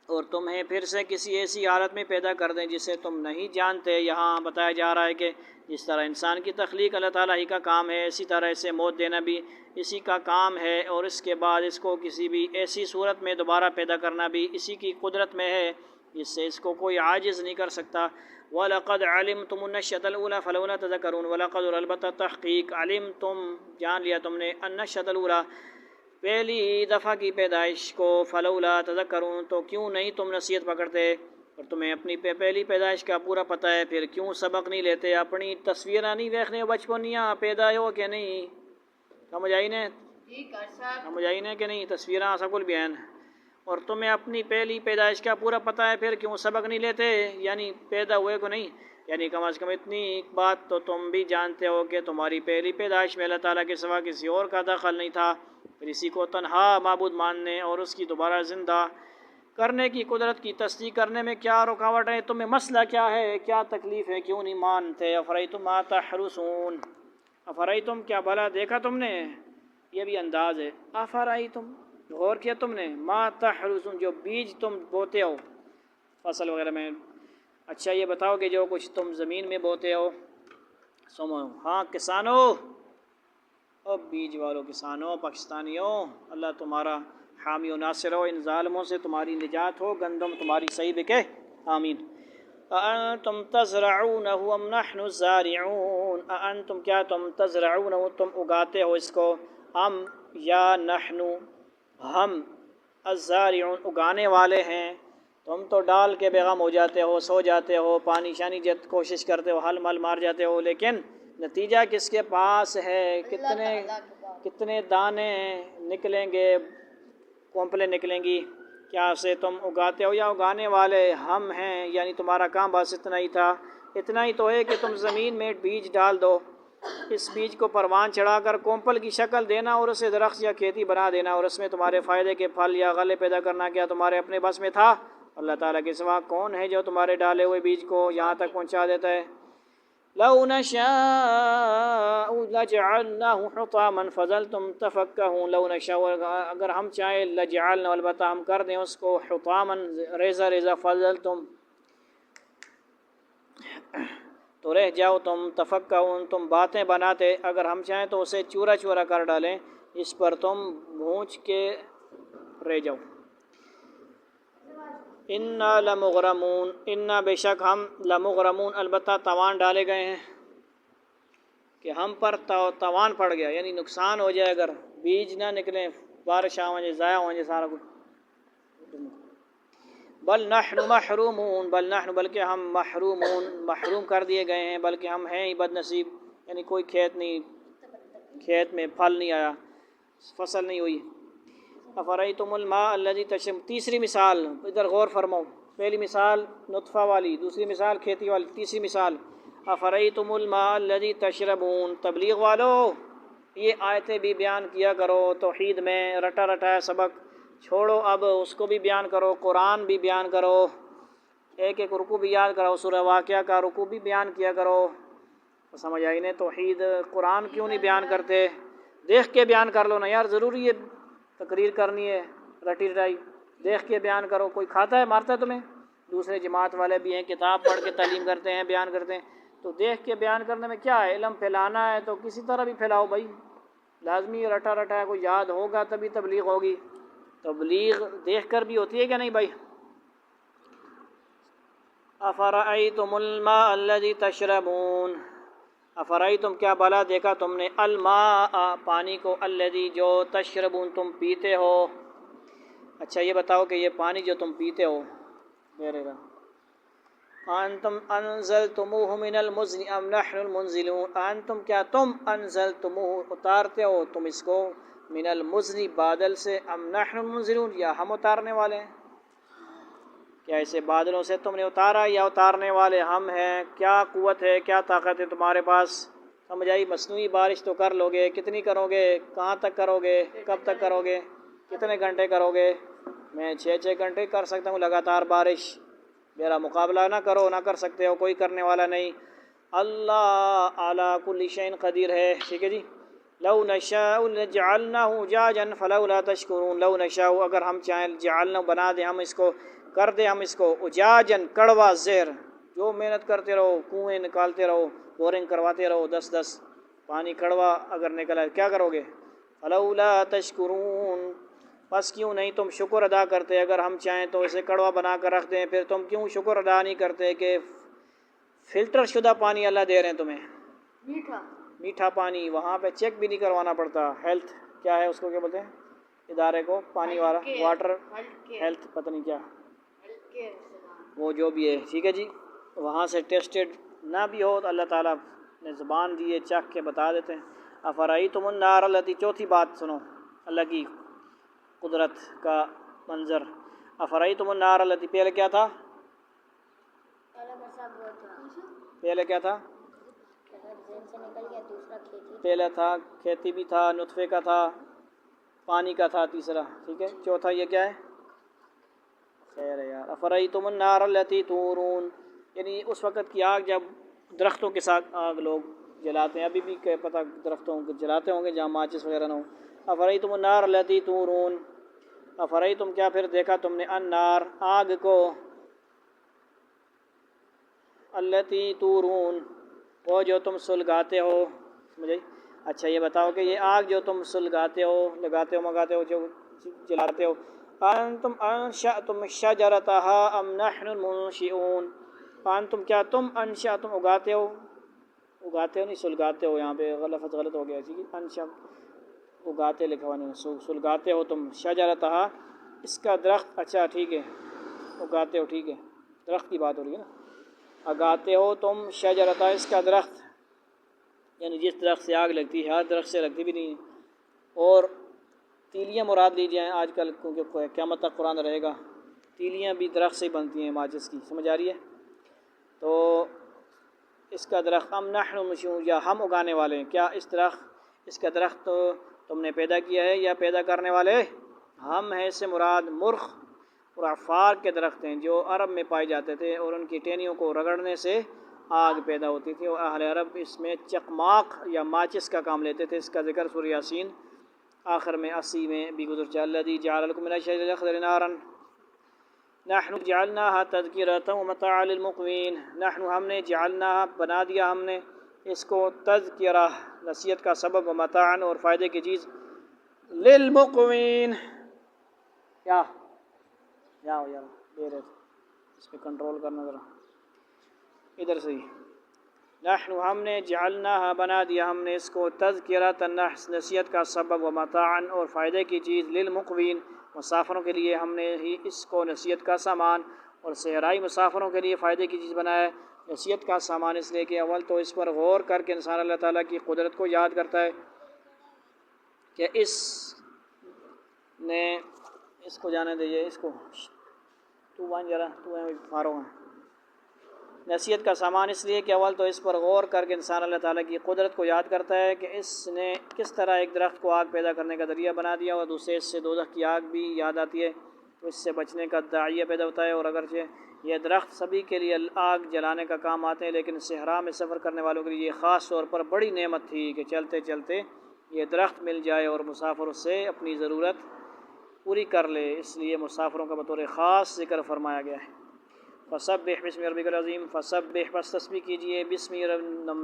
اور تمہیں پھر سے کسی ایسی حالت میں پیدا کر دیں جسے تم نہیں جانتے۔ یہاں بتایا جا رہا ہے کہ جس طرح انسان کی تخلیق اللہ تعالیٰ ہی کا کام ہے، اسی طرح اسے موت دینا بھی اسی کا کام ہے، اور اس کے بعد اس کو کسی بھی ایسی صورت میں دوبارہ پیدا کرنا بھی اسی کی قدرت میں ہے، جس سے اس کو کوئی عاجز نہیں کر سکتا۔ وَلَقَدْ عَلِمْتُمُ النَّشْأَةَ الْأُولَىٰ فَلَوْلَا تَذَكَّرُونَ وَلَقَدْ اور البتہ تحقیق علمتم جان لیا تم نے النَّشْأَةَ الْأُولَىٰ پہلی دفعہ کی پیدائش کو، فلولا تذکرون تو کیوں نہیں تم نصیحت پکڑتے، اور تمہیں اپنی پہلی پیدائش کا پورا پتہ ہے پھر کیوں سبق نہیں لیتے، اپنی تصویراں نہیں دیکھنے بچپنیاں پیدا ہو کہ نہیں، سمجھ آئی نے سمجھ آئی نے کہ نہیں، تصویراں سکول بیان، اور تمہیں اپنی پہلی پیدائش کا پورا پتہ ہے پھر کیوں سبق نہیں لیتے، یعنی پیدا ہوئے کو نہیں، یعنی کم از کم اتنی بات تو تم بھی جانتے ہو کہ تمہاری پہلی پیدائش میں اللہ تعالیٰ کے سوا کسی اور کا دخل نہیں تھا، پھر اسی کو تنہا معبود ماننے اور اس کی دوبارہ زندہ کرنے کی قدرت کی تصدیق کرنے میں کیا رکاوٹ ہے، تمہیں مسئلہ کیا ہے، کیا تکلیف ہے، کیوں نہیں مانتے۔ افرأیتم ما تحرثون، افرأیتم کیا بھلا دیکھا تم نے، یہ بھی انداز ہے، افرأیتم غور کیا تم نے، ما تحرثون جو بیج تم بوتے ہو فصل وغیرہ میں، اچھا یہ بتاؤ کہ جو کچھ تم زمین میں بوتے ہو، سمو ہاں کسانوں، او بیج والوں، کسانوں، پاکستانیوں، اللہ تمہارا حامی و ناصر ہو، ان ظالموں سے تمہاری نجات ہو، گندم تمہاری صحیح بکے، آمین۔ اَأَنْتُمْ تَزْرَعُونَهُ أَمْ نَحْنُ الزَّارِعُونَ، اَأَنْتُمْ کیا تم تزرعونہ تم اگاتے ہو اس کو، ام یا نحن ہم، الزارعون اگانے والے ہیں، تم تو ڈال کے بیغم ہو جاتے ہو، سو جاتے ہو، پانی شانی جت کوشش کرتے ہو، حل مل مار جاتے ہو، لیکن نتیجہ کس کے پاس ہے، کتنے دانے نکلیں گے، کومپلیں نکلیں گی، کیا اسے تم اگاتے ہو یا اگانے والے ہم ہیں، یعنی تمہارا کام بس اتنا ہی تھا، اتنا ہی تو ہے کہ تم زمین میں بیج ڈال دو، اس بیج کو پروان چڑھا کر کومپل کی شکل دینا اور اسے درخت یا کھیتی بنا دینا، اور اس میں تمہارے فائدے کے پھل یا غلے پیدا کرنا کیا تمہارے اپنے بس میں تھا؟ اللہ تعالیٰ کے سوا کون ہے جو تمہارے ڈالے ہوئے بیج کو یہاں تک پہنچا دیتا ہے؟ لَوْ نَشَاءُ لَجَعَلْنَاهُ حُطَامًا فَظَلْتُمْ تَفَكَّهُونَ، لَوْ نَشَاءُ اگر ہم چاہیں، لَجَعَلْنَا البتہ ہم کر دیں اس کو، حُطَامًا ریزہ ریزہ، فَظَلْتُمْ تو رہ جاؤ تم، تفکہون تم باتیں بناتے، اگر ہم چاہیں تو اسے چورا چورا کر ڈالیں، اس پر تم بھونچ کے رہ جاؤ۔ انا لمغرمون، انا بے شک ہم، لمغرمون البتہ تاوان ڈالے گئے ہیں، کہ ہم پر تاوان پڑ گیا، یعنی نقصان ہو جائے اگر بیج نہ نکلیں، بارش آ جائے، ضائع ہو جائے سارا کچھ۔ بل نحن محرومون، بل نحن بلکہ ہم محرومون محروم کر دیے گئے ہیں، بلکہ ہم ہیں ہی بد نصیب، یعنی کوئی کھیت نہیں، کھیت میں پھل نہیں آیا، فصل نہیں ہوئی۔ افرأیتم الماء الذی تشربون، تیسری مثال ادھر غور فرماؤ، پہلی مثال نطفہ والی، دوسری مثال کھیتی والی، تیسری مثال افرأیتم الماء الذی تشربون، تبلیغ والو یہ آیتیں بھی بیان کیا کرو، توحید میں رٹا رٹایا سبق چھوڑو، اب اس کو بھی بیان کرو، قرآن بھی بیان کرو، ایک ایک رکوع بھی یاد کرو، سورہ واقعہ کا رکوع بھی بیان کیا کرو، سمجھ آئی نے توحید، قرآن کیوں نہیں بیان کرتے، دیکھ کے بیان کر لو نا یار، ضروری ہے تقریر کرنی ہے رٹی رٹائی، دیکھ کے بیان کرو، کوئی کھاتا ہے مارتا ہے تمہیں، دوسرے جماعت والے بھی ہیں کتاب پڑھ کے تعلیم کرتے ہیں، بیان کرتے ہیں، تو دیکھ کے بیان کرنے میں کیا ہے، علم پھیلانا ہے تو کسی طرح بھی پھیلاؤ بھائی، لازمی رٹا رٹایا کوئی یاد ہوگا تبھی تبلیغ ہوگی، تبلیغ دیکھ کر بھی ہوتی ہے کہ نہیں بھائی؟ افرأیتم الماء الذی تشربون، افرأیتم کیا بھلا دیکھا تم نے، الماء پانی کو، الذی جو، تشربون تم پیتے ہو، اچھا یہ بتاؤ کہ یہ پانی جو تم پیتے ہو، انتم انزلتموہ من المزن ام نحن المنزلون، انتم کیا تم، انزلتموہ اتارتے ہو تم اس کو، من المزن بادل سے، ام نحن المنزلون یا ہم اتارنے والے ہیں، کیا اسے بادلوں سے تم نے اتارا یا اتارنے والے ہم ہیں؟ کیا قوت ہے، کیا طاقت ہے تمہارے پاس؟ سمجھ آئی؟ مصنوعی بارش تو کر لو گے، کتنی کرو گے، کہاں تک کرو گے، کب تک کرو گے، کتنے گھنٹے کرو گے؟ میں 6 گھنٹے کر سکتا ہوں لگاتار بارش، میرا مقابلہ نہ کرو، نہ کر سکتے ہو، کوئی کرنے والا نہیں۔ اللہ اعلیٰ کل شیء قدیر ہے، ٹھیک ہے جی۔ لو نشاء لجعلناه اجاجا فلولا تشکرون، لو نشاء اگر ہم چاہیں، جعلنا بنا دیں ہم اس کو، کر دیں ہم اس کو اجاجن کڑوا زہر، جو محنت کرتے رہو، کنویں نکالتے رہو، بورنگ کرواتے رہو، 10 پانی کڑوا اگر نکلا کیا کرو گے؟ فلولا تشکرون، بس کیوں نہیں تم شکر ادا کرتے؟ اگر ہم چاہیں تو اسے کڑوا بنا کر رکھ دیں، پھر تم کیوں شکر ادا نہیں کرتے کہ فلٹر شدہ پانی اللہ دے رہے ہیں تمہیں، میٹھا پانی، وہاں پہ چیک بھی نہیں کروانا پڑتا۔ ہیلتھ کیا ہے اس کو، کیا بولتے ہیں ادارے کو، پانی والا، واٹر ہیلتھ پتہ نہیں کیا، وہ جو بھی ہے، ٹھیک ہے جی۔ وہاں سے ٹیسٹڈ نہ بھی ہو تو اللہ تعالیٰ نے زبان دی ہے، چکھ کے بتا دیتے ہیں۔ افرأیتم النار التی، چوتھی بات سنو اللہ کی قدرت کا منظر۔ افرأیتم النار التی، پہلے کیا تھا؟ پہلے کیا تھا؟ پہلا تھا کھیتی بھی تھا، نطفے کا تھا، پانی کا تھا تیسرا، ٹھیک ہے۔ چوتھا یہ کیا ہے؟ خیر ہے یار۔ افرأیتم النار التی تورون، یعنی اس وقت کی آگ جب درختوں کے ساتھ آگ لوگ جلاتے ہیں، ابھی بھی کہ پتہ درختوں کو جلاتے ہوں گے جہاں ماچس وغیرہ نہ ہو۔ افرأیتم النار التی تورون، افرأیتم کیا پھر دیکھا تم نے، النار آگ کو، التی تورون وہ جو تم سلگاتے ہو، سمجھے؟ اچھا یہ بتاؤ کہ یہ آگ جو تم سلگاتے ہو، لگاتے ہو، منگاتے ہو، جو جلاتے ہو، انتم انشأتم شجرتها ام نحن المنشئون، انتم کیا تم انشأتم اگاتے ہو، اگاتے ہو نہیں سلگاتے ہو، یہاں پہ لفظ غلط ہو گیا، ٹھیک ہے، انشأ اگاتے لکھا ہوا نہیں، سلگاتے ہو تم، شجرتها اس کا درخت، اچھا ٹھیک ہے، اگاتے ہو، ٹھیک ہے، درخت کی بات ہو رہی ہے نا، اگاتے ہو تم شجرتها اس کا درخت، یعنی جس درخت سے آگ لگتی ہے، ہر درخت سے لگتی بھی نہیں، اور تیلیاں مراد لی جائیں آج کل، کیونکہ قیامت تک قرآن رہے گا، تیلیاں بھی درخت سے بنتی ہیں ماچس کی، سمجھ آ رہی ہے؟ تو اس کا درخت ام نحن المنشئون، یا ہم اگانے والے ہیں، کیا اس کا درخت تم نے پیدا کیا ہے یا پیدا کرنے والے ہم ہیں؟ اس سے مراد مرخ اور عفار کے درخت ہیں جو عرب میں پائے جاتے تھے، اور ان کی ٹہنیوں کو رگڑنے سے آگ پیدا ہوتی تھی، اور اہل عرب اس میں چقماق یا ماچس کا کام لیتے تھے۔ اس کا ذکر سورہ یاسین آخر میں 80 میں بھی گزر چلا، الذی جعل لکم من الشجر الاخضر نارا نحن جعلناها تذکرۃ ومتاعا للمقوین، نحن ہم نے، جعلناها بنا دیا ہم نے اس کو، تذکرہ نصیحت کا سبب، ومتاعا اور فائدے کی چیز، للمقوین، کیا جاؤ یار دے رہے تھے، اس پہ کنٹرول کرنا ذرا، ادھر سے ہی، نحن ہم نے، جعلناها بنا دیا ہم نے اس کو، تذکرۃ نصیحت کا سبب، ومتاعا اور فائدے کی چیز، للمقوین مسافروں کے لیے ہم نے ہی اس کو نصیحت کا سامان، اور صحرائی مسافروں کے لیے فائدے کی چیز بنایا ہے نصیحت کا سامان، اس لیے کہ اول تو اس پر غور کر کے انسان اللہ تعالیٰ کی قدرت کو یاد کرتا ہے کہ اس نے، اس کو جانے دیجیے، اس کو تو وہاں ذرا، تو فارغ ہیں، نصیحت کا سامان اس لیے کہ اول تو اس پر غور کر کے انسان اللہ تعالیٰ کی قدرت کو یاد کرتا ہے کہ اس نے کس طرح ایک درخت کو آگ پیدا کرنے کا ذریعہ بنا دیا، اور دوسرے اس سے دوزخ کی آگ بھی یاد آتی ہے، تو اس سے بچنے کا داعیہ پیدا ہوتا ہے۔ اور اگرچہ یہ درخت سبھی کے لیے آگ جلانے کا کام آتے ہیں، لیکن صحرا میں سفر کرنے والوں کے لیے یہ خاص طور پر بڑی نعمت تھی کہ چلتے چلتے یہ درخت مل جائے اور مسافر اس سے اپنی ضرورت پوری کر لے، اس لیے مسافروں کا بطور خاص ذکر فرمایا گیا ہے۔ فسبح بسم ربک العظیم، فسبح بس تسبیح کیجیے، بسم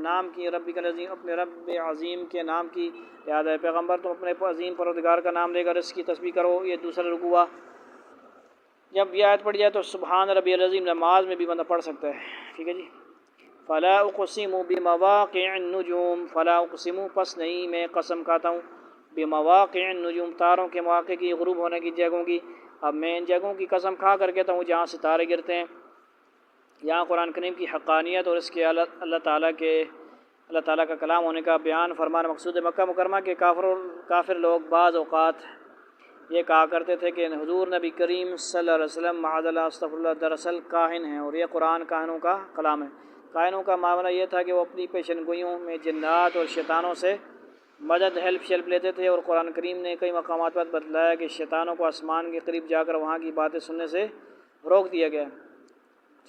نام کی، ربک العظیم اپنے رب عظیم کے نام کی، یاد ہے پیغمبر تم اپنے عظیم پروردگار کا نام لے کر اس کی تسبیح کرو۔ یہ دوسرا رکوع ہوا۔ جب یہ آیت پڑھ جائے تو سبحان ربی العظیم نماز میں بھی بندہ پڑھ سکتا ہے، ٹھیک ہے جی۔ فلا اقسم بمواقع النجوم، فلا اقسم پس نہیں میں قسم کھاتا ہوں، بمواقع النجوم تاروں کے مواقع کی، غروب ہونے کی جگہوں کی۔ اب میں ان جگہوں کی قسم کھا کر کہتا ہوں جہاں ستارے گرتے ہیں۔ یہاں قرآن کریم کی حقانیت اور اس کے اللہ تعالیٰ کا کلام ہونے کا بیان فرمانا مقصود ہے۔ مکہ مکرمہ کے کافر لوگ بعض اوقات یہ کہا کرتے تھے کہ حضور نبی کریم صلی اللہ علیہ وسلم معاذ اللہ استغفر اللہ دراصل کاہن ہیں، اور یہ قرآن کاہنوں کا کلام ہے۔ کاہنوں کا معاملہ یہ تھا کہ وہ اپنی پیشن گوئیوں میں جنات اور شیطانوں سے مدد ہیلپ شیلپ لیتے تھے، اور قرآن کریم نے کئی مقامات پر بتلایا کہ شیطانوں کو آسمان کے قریب جا کر وہاں کی باتیں سننے سے روک دیا گیا،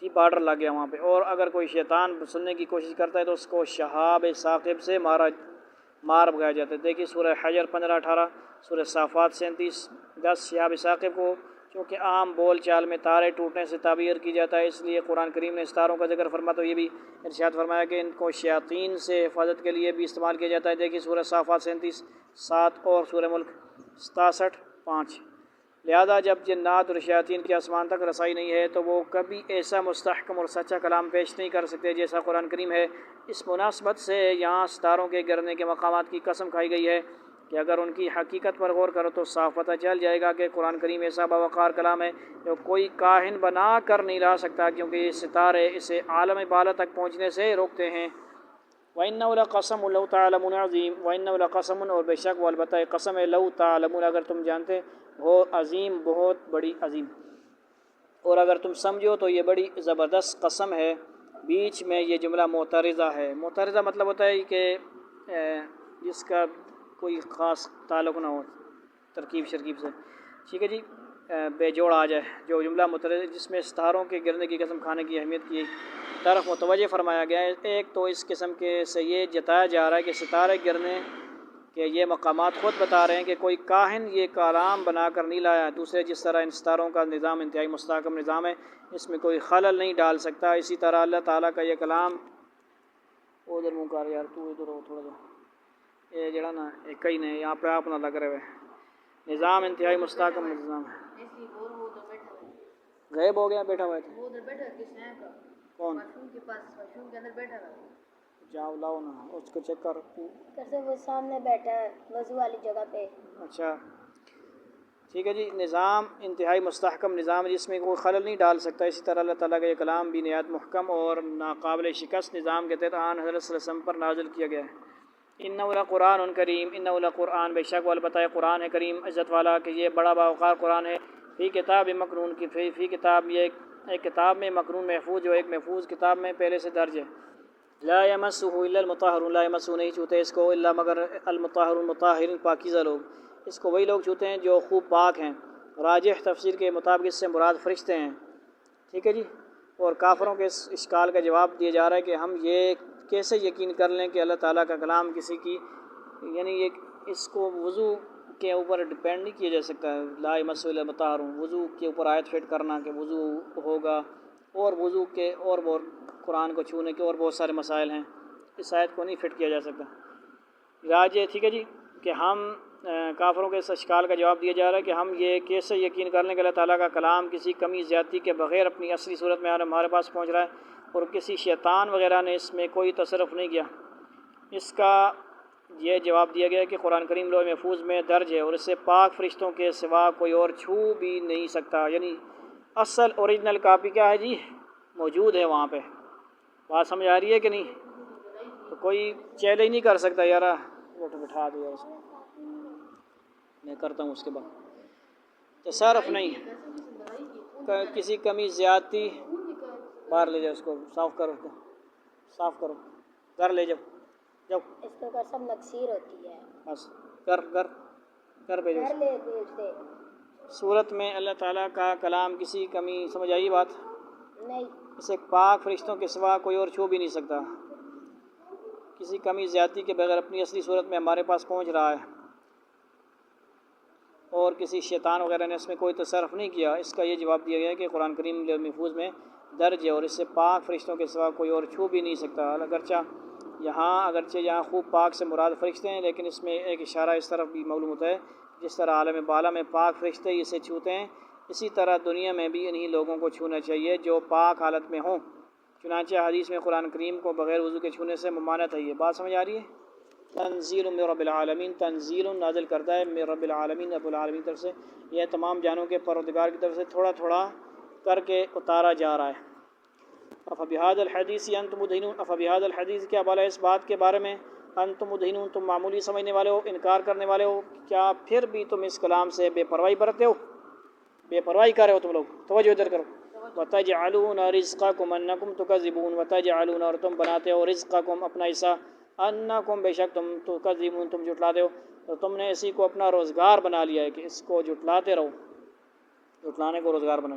بارڈر لگ گیا وہاں پہ، اور اگر کوئی شیطان سننے کی کوشش کرتا ہے تو اس کو شہاب ثاقب سے مار بگایا جاتا ہے۔ دیکھیے سورہ حجر 15-18، سورہ صافات 37-10۔ شہاب ثاقب کو چونکہ عام بول چال میں تارے ٹوٹنے سے تعبیر کی جاتا ہے، اس لیے قرآن کریم نے ستاروں کا ذکر فرمایا تو یہ بھی ارشاد فرمایا کہ ان کو شیاطین سے حفاظت کے لیے بھی استعمال کیا جاتا ہے۔ دیکھیے سورہ صافات 37-7 اور سورہ ملک 67-5۔ لہذا جب جنات اور شیاطین کی آسمان تک رسائی نہیں ہے تو وہ کبھی ایسا مستحکم اور سچا کلام پیش نہیں کر سکتے جیسا قرآن کریم ہے۔ اس مناسبت سے یہاں ستاروں کے گرنے کے مقامات کی قسم کھائی گئی ہے کہ اگر ان کی حقیقت پر غور کرو تو صاف پتہ چل جائے گا کہ قرآن کریم ایسا باوقار کلام ہے جو کوئی کاہن بنا کر نہیں لا سکتا، کیونکہ یہ ستارے اسے عالم بالا تک پہنچنے سے روکتے ہیں۔ وَإِنَّهُ لَقَسَمٌ لَوْ تَعْلَمُونَ عَظِيمٌ وَإِنَّهُ لَقَسَمٌ، اور بے شک وہ البتہ ایک قسم ہے، لو تعلمون، اگر تم جانتے ہو، عظیم، بہت بڑی عظیم، اور اگر تم سمجھو تو یہ بڑی زبردست قسم ہے۔ بیچ میں یہ جملہ معترضہ ہے۔ معترضہ مطلب ہوتا ہے کہ جس کا کوئی خاص تعلق نہ ہو ترکیب شرکیب سے، ٹھیک ہے جی، بے جوڑ آ جائے، جو جملہ معترض جس میں ستاروں کے گرنے کی قسم کھانے کی اہمیت کی طرف متوجہ فرمایا گیا ہے۔ ایک تو اس قسم کے سے یہ جتایا جا رہا ہے کہ ستارے گرنے کہ یہ مقامات خود بتا رہے ہیں کہ کوئی کاہن یہ کلام بنا کر نہیں لایا۔ دوسرے جس طرح ان ستاروں کا نظام انتہائی مستحکم نظام ہے، اس میں کوئی خلل نہیں ڈال سکتا، اسی طرح اللہ تعالیٰ کا یہ کلام ادھر منہ کر یار تو ادھر ہو تھوڑا سا، یہ جڑا نا ایک ہی نے یہاں پہ آپ نہ لگ رہے ہوئے، نظام انتہائی مستحکم نظام ہے۔ غائب ہو گیا، بیٹھا ہوا تھا کون؟ جاؤ لاؤ نا اس کو چیک کر۔ کیسے وہ سامنے بیٹھا ہے وضو والی جگہ پہ۔ اچھا ٹھیک ہے جی، نظام انتہائی مستحکم نظام ہے جس میں کوئی خلل نہیں ڈال سکتا۔ اسی طرح اللہ تعالیٰ کا یہ کلام بھی نہایت محکم اور ناقابل شکست نظام کے تحت آن حضرت صلی اللہ علیہ وسلم پر نازل کیا گیا ہے۔ انہ لقرآن کریم، انہ لقرآن، بے شک وہ البتہ قرآن ہے کریم، عزت والا، کہ یہ بڑا باوقار قرآن ہے۔ فی کتاب مکنون، کی فی کتاب، یہ ایک کتاب میں مکنون محفوظ، جو ایک محفوظ کتاب میں پہلے سے درج ہے۔ لا یمسہ الا المطہرون، لا یمسہ نہیں چھوتے اس کو الا مگر المطہرون، مطہرین پاکیزہ لوگ، اس کو وہی لوگ چھوتے ہیں جو خوب پاک ہیں۔ راجح تفسیر کے مطابق اس سے مراد فرشتے ہیں، ٹھیک ہے جی۔ اور کافروں کے اس اشکال کا جواب دیا جا رہا ہے کہ ہم یہ کیسے یقین کر لیں کہ اللہ تعالیٰ کا کلام کسی کی، یعنی یہ اس کو وضو کے اوپر ڈپینڈ نہیں کیا جا سکتا ہے۔ لا یمسہ الا المطہرون، وضو کے اوپر آیت فٹ کرنا کہ وضو ہوگا، اور وضو کے اور وہ قرآن کو چھونے کے اور بہت سارے مسائل ہیں، اس آیت کو نہیں فٹ کیا جا سکتا۔ راجے ٹھیک ہے جی کہ ہم کافروں کے اس اشکال کا جواب دیا جا رہا ہے کہ ہم یہ کیسے یقین کر لیں کہ اللہ تعالیٰ کا کلام کسی کمی زیادتی کے بغیر اپنی اصلی صورت میں ہمارے پاس پہنچ رہا ہے، اور کسی شیطان وغیرہ نے اس میں کوئی تصرف نہیں کیا۔ اس کا یہ جواب دیا گیا کہ قرآن کریم لوح محفوظ میں درج ہے، اور اسے پاک فرشتوں کے سوا کوئی اور چھو بھی نہیں سکتا، یعنی اصل اوریجنل کاپی کیا ہے جی، موجود ہے وہاں پہ۔ بات سمجھ آ رہی ہے کہ نہیں؟ تو کوئی چیلنج نہیں کر سکتا یار بٹھا دیا اس کو، میں کرتا ہوں اس کے بعد تصرف نہیں، کسی کمی زیادتی، باہر لے جاؤ اس کو، صاف کرو، صاف کرو، گھر لے جاؤ، جاؤ اس کو قسم نکسیر ہوتی ہے، بس گھر بھیجو۔ گھر لے بھیجتے صورت میں اللہ تعالیٰ کا کلام کسی کمی، سمجھ آئی بات؟ نہیں، اسے پاک فرشتوں کے سوا کوئی اور چھو بھی نہیں سکتا، کسی کمی زیادتی کے بغیر اپنی اصلی صورت میں ہمارے پاس پہنچ رہا ہے، اور کسی شیطان وغیرہ نے اس میں کوئی تصرف نہیں کیا۔ اس کا یہ جواب دیا گیا کہ قرآن کریم لوح محفوظ میں درج ہے، اور اس سے پاک فرشتوں کے سوا کوئی اور چھو بھی نہیں سکتا۔ اگرچہ یہاں خوب پاک سے مراد فرشتے ہیں، لیکن اس میں ایک اشارہ اس طرف بھی معلوم ہوتا ہے، جس طرح عالم بالا میں پاک فرشتے اسے چھوتے ہیں، اسی طرح دنیا میں بھی انہی لوگوں کو چھونا چاہیے جو پاک حالت میں ہوں۔ چنانچہ حدیث میں قرآن کریم کو بغیر وضو کے چھونے سے ممانعت ہے۔ یہ بات سمجھ آ رہی ہے؟ تنزیل من رب العالمین، تنزیل نازل کرتا ہے من رب العالمین، رب العالمین کی طرف سے، یہ تمام جانوں کے پروردگار کی طرف سے تھوڑا تھوڑا کر کے اتارا جا رہا ہے۔ افبہذا الحدیث انتم مدہنون، افبہذا الحدیث، کیا بھلا اس بات کے بارے میں انتم مدہنون تم معمولی سمجھنے والے ہو، انکار کرنے والے ہو، کیا پھر بھی تم اس کلام سے بے پرواہی برتتے ہو؟ بے پرواہی کر رہے ہو تم لوگ، توجہ ادھر کرو۔ وَتَجْعَلُونَ رِزْقَكُمْ أَنَّكُمْ تُكَذِّبُونَ وَتَجْعَلُونَ اور تم بناتے ہو رزقکم اپنا حصہ، انکم بے شک تم تکذبون تم جھٹلاتے ہو، اور تم نے اسی کو اپنا روزگار بنا لیا ہے کہ اس کو جھٹلاتے رہو، جھٹلانے کو روزگار بنا۔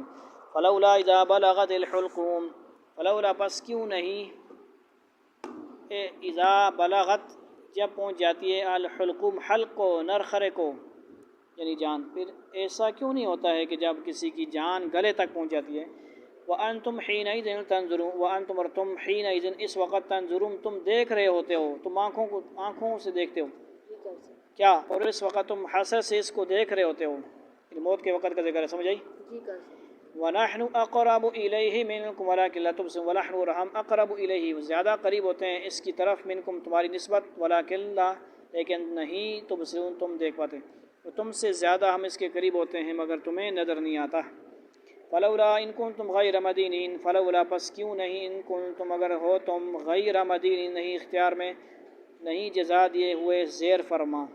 فلولا اذا بلغت الحلقوم فلولا پس کیوں نہیں اذا بلغت جب پہنچ جاتی ہے الحلقوم حلق کو نرخرے کو یعنی جان، پھر ایسا کیوں نہیں ہوتا ہے کہ جب کسی کی جان گلے تک پہنچ جاتی ہے؟ وَأَنْتُمْ حِينَئِذٍ تَنْظُرُونَ وَأَنْتُمْ اور تم حِينَئِذٍ اس وقت تنظرون تم دیکھ رہے ہوتے ہو، تم آنکھوں سے دیکھتے ہو کیا، اور اس وقت تم حسد سے اس کو دیکھ رہے ہوتے ہو، یعنی موت کے وقت کا ذکر ہے، سمجھ آئی؟ وَنَحْنُ أَقْرَبُ إِلَيْهِ مِنْكُمْ وَلَكِنْ لَا تُبْصِرُونَ وَنَحْنُ اور ہم اقرب الیہ زیادہ قریب ہوتے ہیں اس کی طرف منکم تمہاری نسبت ولیکن لا لیکن نہیں تبصرون تم دیکھ پاتے، تو تم سے زیادہ ہم اس کے قریب ہوتے ہیں مگر تمہیں نظر نہیں آتا۔ فلولا ان کنتم غیر مدینین فلولا پس کیوں نہیں ان کنتم اگر ہو تم غیر مدینین نہیں اختیار میں نہیں جزا دیے ہوئے زیر فرما،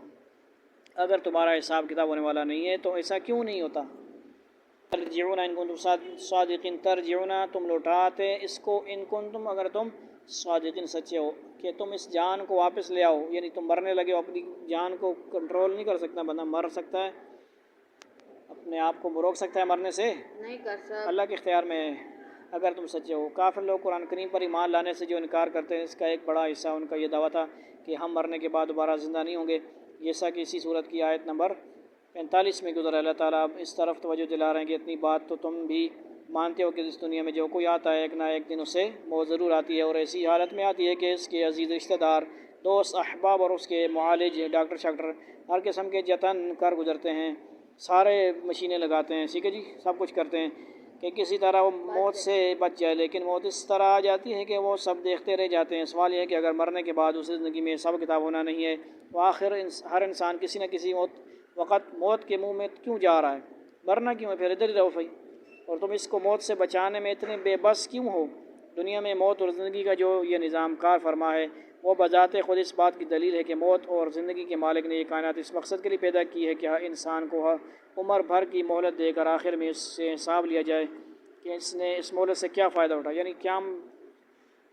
اگر تمہارا حساب کتاب ہونے والا نہیں ہے تو ایسا کیوں نہیں ہوتا؟ ترجعون ان کنتم صادقین ترجعون تم لوٹاتے اس کو ان کنتم اگر تم صادقین سچے ہو کہ تم اس جان کو واپس لے آؤ، یعنی تم مرنے لگے ہو، اپنی جان کو کنٹرول نہیں کر سکتا بندہ، مر سکتا ہے اپنے آپ کو روک سکتا ہے مرنے سے نہیں کر سکتا، اللہ کے اختیار میں ہے اگر تم سچے ہو۔ کافر لوگ قرآن کریم پر ایمان لانے سے جو انکار کرتے ہیں اس کا ایک بڑا حصہ ان کا یہ دعویٰ تھا کہ ہم مرنے کے بعد دوبارہ زندہ نہیں ہوں گے، جیسا کہ اسی صورت کی آیت نمبر 45 میں گزرا۔ اللہ تعالیٰ اب اس طرف توجہ دلا رہے ہیں کہ اتنی بات تو تم بھی مانتے ہو کہ اس دنیا میں جو کوئی آتا ہے ایک نہ ایک دن اسے موت ضرور آتی ہے، اور ایسی حالت میں آتی ہے کہ اس کے عزیز رشتہ دار دوست احباب اور اس کے معالج ڈاکٹر شاکٹر ہر قسم کے جتن کر گزرتے ہیں، سارے مشینیں لگاتے ہیں، ٹھیک ہے جی، سب کچھ کرتے ہیں کہ کسی طرح وہ موت سے بچ جائے، لیکن موت اس طرح آ جاتی ہے کہ وہ سب دیکھتے رہ جاتے ہیں۔ سوال یہ ہے کہ اگر مرنے کے بعد اس زندگی میں حساب کتاب ہونا نہیں ہے تو آخر ہر انسان کسی نہ کسی وقت موت کے منہ میں کیوں جا رہا ہے؟ مرنا کیوں ہے؟ پھر ادھر ہی رہو بھائی، اور تم اس کو موت سے بچانے میں اتنے بے بس کیوں ہو؟ دنیا میں موت اور زندگی کا جو یہ نظام کار فرما ہے وہ بذات خود اس بات کی دلیل ہے کہ موت اور زندگی کے مالک نے یہ کائنات اس مقصد کے لیے پیدا کی ہے کہ انسان کو عمر بھر کی مہلت دے کر آخر میں اس سے حساب لیا جائے کہ اس نے اس مہلت سے کیا فائدہ اٹھا، یعنی کیا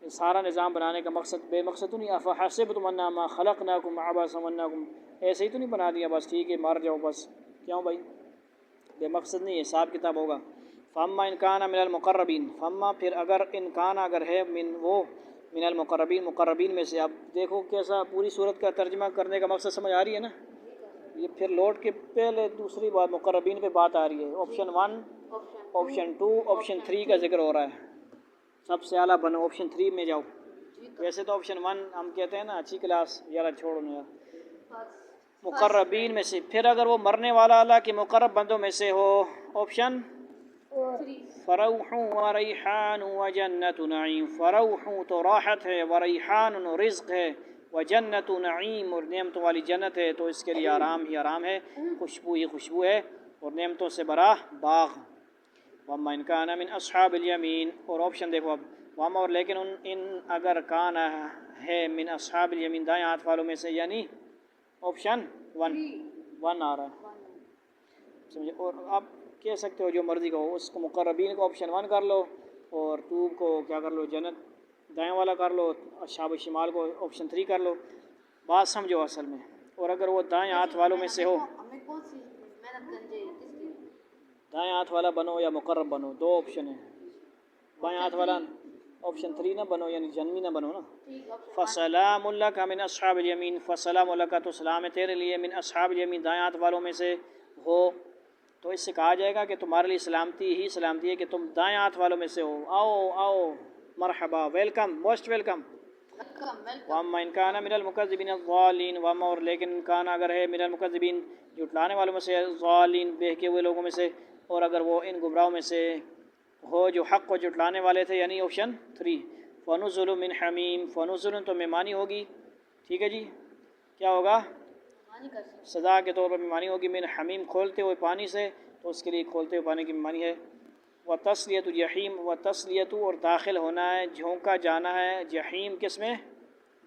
سارا نظام بنانے کا مقصد بے مقصد تو نہیں، افحسبتم انما خلقناکم عبثا وانکم ایسے ہی تو نہیں بنا دیا بس ٹھیک ہے مر جاؤ بس، کیوں بھائی؟ بے مقصد نہیں، حساب کتاب ہوگا۔ فاما ان کان من المقربین فاما پھر اگر ان کان اگر ہے من المقربین مقربین میں سے، اب دیکھو کیسا پوری صورت کا ترجمہ کرنے کا مقصد سمجھ آ رہی ہے نا، یہ پھر لوٹ کے پہلے دوسری بات مقربین پہ بات آ رہی ہے، آپشن 1 آپشن 2 آپشن 3 کا ذکر ہو رہا ہے، سب سے اعلیٰ بنو آپشن 3 میں جاؤ۔ ویسے تو آپشن 1 ہم کہتے ہیں نا اچھی کلاس، یار چھوڑو نا یار، مقربین میں سے پھر اگر وہ مرنے والا اللہ کے مقرب بندوں میں سے ہو، آپشن فروح و ریحان و جنت نعیم، فروح تو راحت ہے، و ریحان رزق ہے، و جنت نعیم اور نعمتوں والی جنت ہے، تو اس کے لیے آرام ہی آرام ہے، خوشبو ہی خوشبو ہے اور نعمتوں سے بھرا باغ۔ وَمَا إِنْ كَانَ مِنْ أَصْحَابِ الْيَمِينَ اور آپشن دیکھو اب، وَمَا اور لیکن ان اگر کان ہے من اصحاب الیمین دائیں ہاتھ والوں میں سے، یعنی آپشن 1 آ رہا ہے سمجھے، اور آپ کہہ سکتے ہو جو مرضی کہو، اس کو مقربین کو آپشن 1 کر لو اور 2 کو کیا کر لو جنت دائیں والا کر لو، اصحاب شمال کو آپشن 3 کر لو، بات سمجھو اصل میں۔ اور اگر وہ دائیں ہاتھ والوں میں سے ہو، دائیں ہاتھ والا بنو یا مقرب بنو، 2 آپشن ہیں، بائیں ہاتھ والا آپشن 3 نہ بنو یعنی جنمی نہ بنو نا۔ فسلام لک من اصحاب الیمین فسلام لک تو سلام ہے تیرے لیے من اصحاب الیمین دائیں ہاتھ والوں میں سے ہو، تو اس سے کہا جائے گا کہ تمہارے لیے سلامتی ہی سلامتی ہے کہ تم دائیں ہاتھ والوں میں سے ہو، آؤ آؤ مرحبا ویلکم موسٹ ویلکم۔ واما ان کان من المکذبین الضالین واما اور لیکن ان کان اگر ہے من المکذبین جھٹلانے والوں میں سے، الضالین بہکے ہوئے لوگوں میں سے، اور اگر وہ ان گمراہوں میں سے ہو جو حق کو جھٹلانے والے تھے، یعنی آپشن 3 فنزل من حمیم فنزل تو مہمانی ہوگی، ٹھیک ہے جی، کیا ہوگا؟ سزا کے طور پر مہمانی ہوگی، من حمیم کھولتے ہوئے پانی سے، تو اس کے لیے کھولتے ہوئے پانی کی مہمانی ہے۔ وتصلیۃ جحیم وتصلیۃ اور داخل ہونا ہے، جھونکا جانا ہے، جحیم کس میں؟